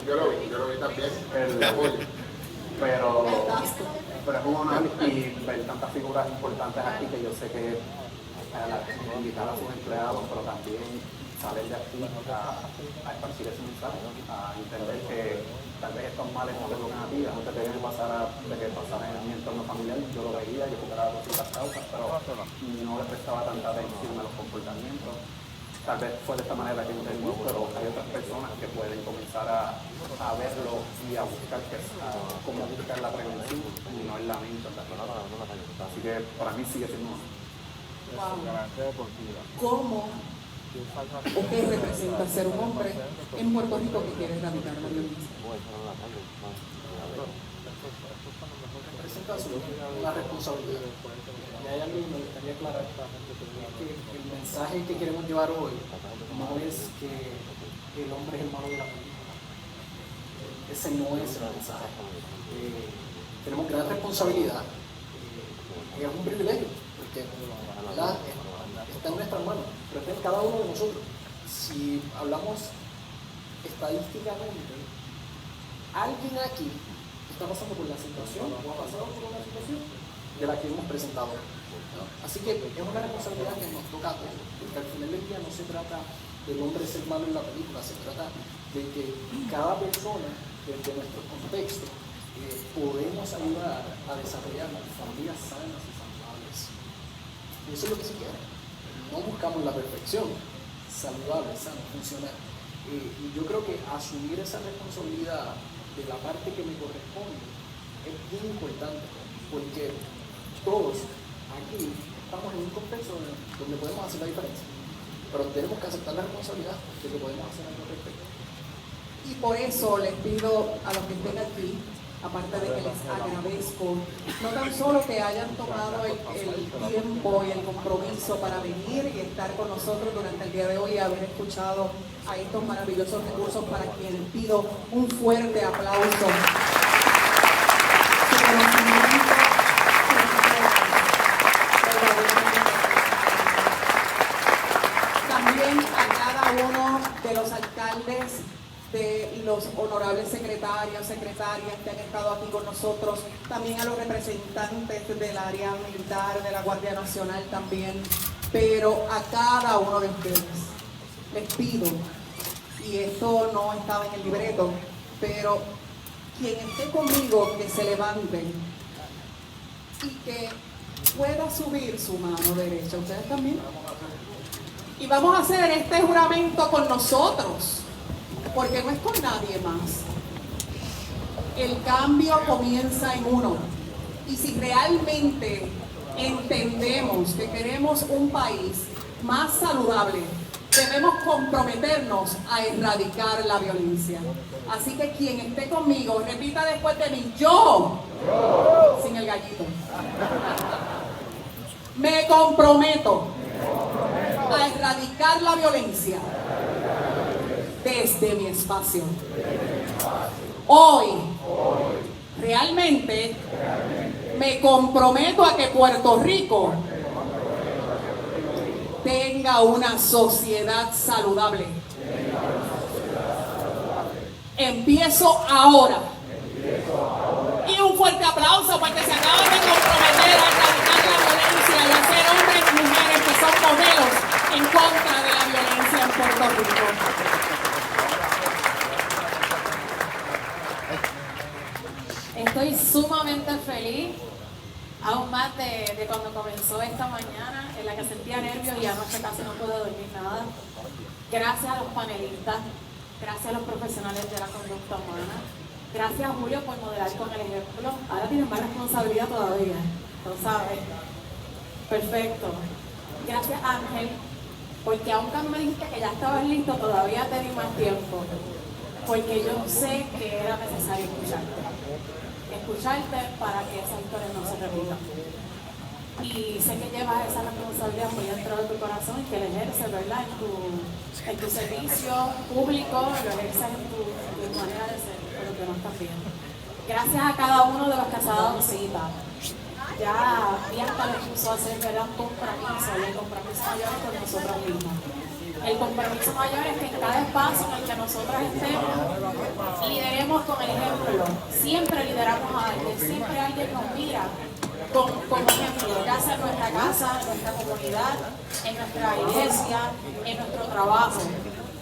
Yo lo vi también. Pero es un honor y ver tantas figuras importantes aquí que yo sé que invitar a sus empleados, pero también salir de aquí a esparcir ese mensaje, a entender que tal vez estos males no te tocan a ti, a no te deben pasar de que pasara en mi entorno familiar. Yo lo veía, yo jugaba con ciertas causas, pero no le prestaba tanta atención a los comportamientos. Tal vez fue de esta manera que entendí, pero hay otras personas que pueden comenzar a verlo y a buscar cómo buscar la prevención y no el lamento. Así que para mí sigue siendo ¿Cómo o qué representa ser un hombre en Puerto Rico que quiere erradicar la violencia? Representa una responsabilidad. Y hay algo que me gustaría aclarar, que el mensaje que queremos llevar hoy no es que el hombre es el malo de la película. Ese no es el mensaje. Tenemos gran responsabilidad. Es un privilegio, porque está en nuestras manos, pero está en cada uno de nosotros. Si hablamos estadísticamente, alguien aquí está pasando por la situación o ha pasado por una situación de la que hemos presentado, ¿no? Así que es una responsabilidad que nos toca a todos, porque al final del día no se trata del hombre ser malo en la película, se trata de que cada persona, desde nuestro contexto, podemos ayudar a desarrollar familias sanas y saludables. Y eso es lo que se quiere. No buscamos la perfección, saludable, sano, funcional. Y yo creo que asumir esa responsabilidad de la parte que me corresponde es bien importante, porque todos aquí estamos en un contexto donde podemos hacer la diferencia, pero tenemos que aceptar la responsabilidad de que podemos hacer algo al respecto. Y por eso les pido a los que estén aquí, aparte de que les agradezco, no tan solo que hayan tomado el tiempo y el compromiso para venir y estar con nosotros durante el día de hoy y haber escuchado a estos maravillosos recursos, para quienes pido un fuerte aplauso. Su conocimiento, también a cada uno de los alcaldes, de los honorables secretarios, secretarias que han estado aquí con nosotros, también a los representantes del área militar, de la Guardia Nacional también, pero a cada uno de ustedes les pido, y esto no estaba en el libreto, pero quien esté conmigo que se levante y que pueda subir su mano derecha. ¿Ustedes también? Y vamos a hacer este juramento con nosotros, porque no es con nadie más. El cambio comienza en uno. Y si realmente entendemos que queremos un país más saludable, debemos comprometernos a erradicar la violencia. Así que quien esté conmigo, repita después de mí: yo, sin el gallito, me comprometo a erradicar la violencia desde mi espacio. Hoy, realmente, me comprometo a que Puerto Rico tenga una sociedad saludable. Empiezo ahora. Y un fuerte aplauso porque se acaban de comprometer a erradicar la violencia y a ser hombres y mujeres que son modelos en contra de la violencia en Puerto Rico. Estoy súper cuando comenzó esta mañana, en la que sentía nervios y anoche casi no pude dormir nada. Gracias a los panelistas, gracias a los profesionales de la conducta humana, gracias a Julio por modelar con el ejemplo. Ahora tienes más responsabilidad todavía, lo sabes. Perfecto. Gracias Ángel, porque aunque me dijiste que ya estabas listo, todavía te di más tiempo, porque yo sé que era necesario escucharte para que esa historia no se repita. Y sé que llevas esa responsabilidad muy dentro de tu corazón y que la ejerces, ¿verdad? En tu servicio público, lo ejerces en tu manera de ser, pero que no estás bien. Gracias a cada uno de los que se ha dado cita. Ya Bianca le puso a hacer, ¿verdad?, un compromiso, y el compromiso mayor es con nosotros mismos. El compromiso mayor es que en cada espacio en el que nosotros estemos, lideremos con el ejemplo. Siempre lideramos a alguien, siempre alguien nos mira como ejemplo, ya sea en nuestra casa, en nuestra comunidad, en nuestra iglesia, en nuestro trabajo.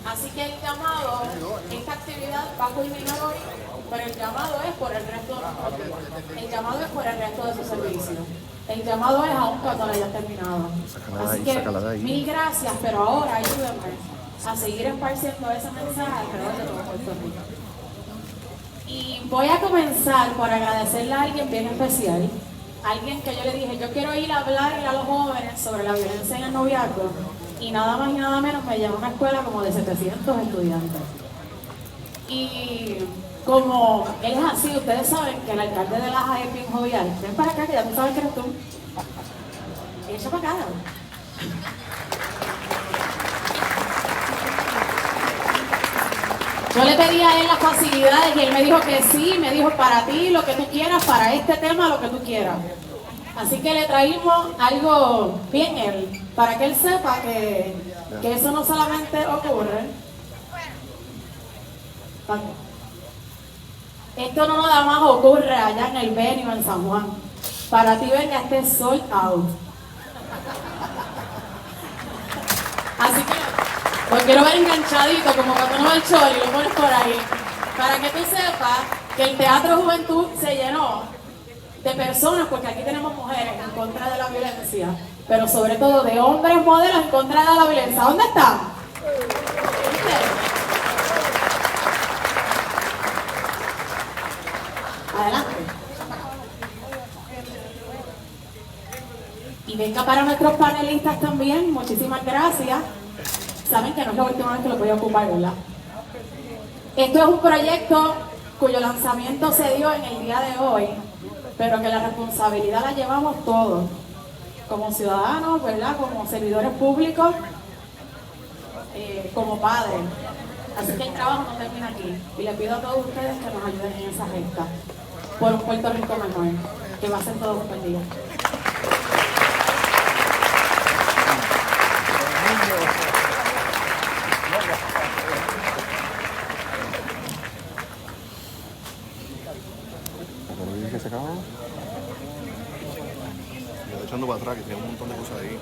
Así que el llamado, esta actividad va a culminar hoy, pero el llamado es por el resto de nuestros días. El llamado es por el resto de su servicio. El llamado es aún cuando lo haya terminado. Así que mil gracias, pero ahora ayúdenme a seguir esparciendo ese mensaje alrededor de todo Puerto Rico. Y voy a comenzar por agradecerle a alguien bien especial, alguien que yo le dije, yo quiero ir a hablarle a los jóvenes sobre la violencia en el noviazgo, y nada más y nada menos me llevó a una escuela como de 700 estudiantes. Y como él es así, ustedes saben que el alcalde de Laja es bien jovial. Ven para acá, que ya tú sabes que eres tú. Echa para acá. Yo le pedí a él las facilidades y él me dijo que sí, me dijo para ti lo que tú quieras, para este tema lo que tú quieras. Así que le traímos algo bien él, para que él sepa que eso no solamente ocurre. Esto no nada más ocurre allá en el Beni o en San Juan. Para ti venga este sold out. Así que lo quiero ver enganchadito, como cuando uno va al show y lo pones por ahí. Para que tú sepas que el Teatro Juventud se llenó de personas, porque aquí tenemos mujeres en contra de la violencia, pero sobre todo de hombres modelos en contra de la violencia. ¿Dónde están? Adelante. Y venga para nuestros panelistas también, muchísimas gracias. Saben que no es la última vez que los voy a ocupar, ¿verdad? Esto es un proyecto cuyo lanzamiento se dio en el día de hoy, pero que la responsabilidad la llevamos todos, como ciudadanos, ¿verdad? Como servidores públicos, como padres. Así que el trabajo no termina aquí. Y les pido a todos ustedes que nos ayuden en esa gesta, por un Puerto Rico mejor, que va a ser todo un buen día. Que se acabó. Yo echando para atrás, que tenía un montón de cosas ahí.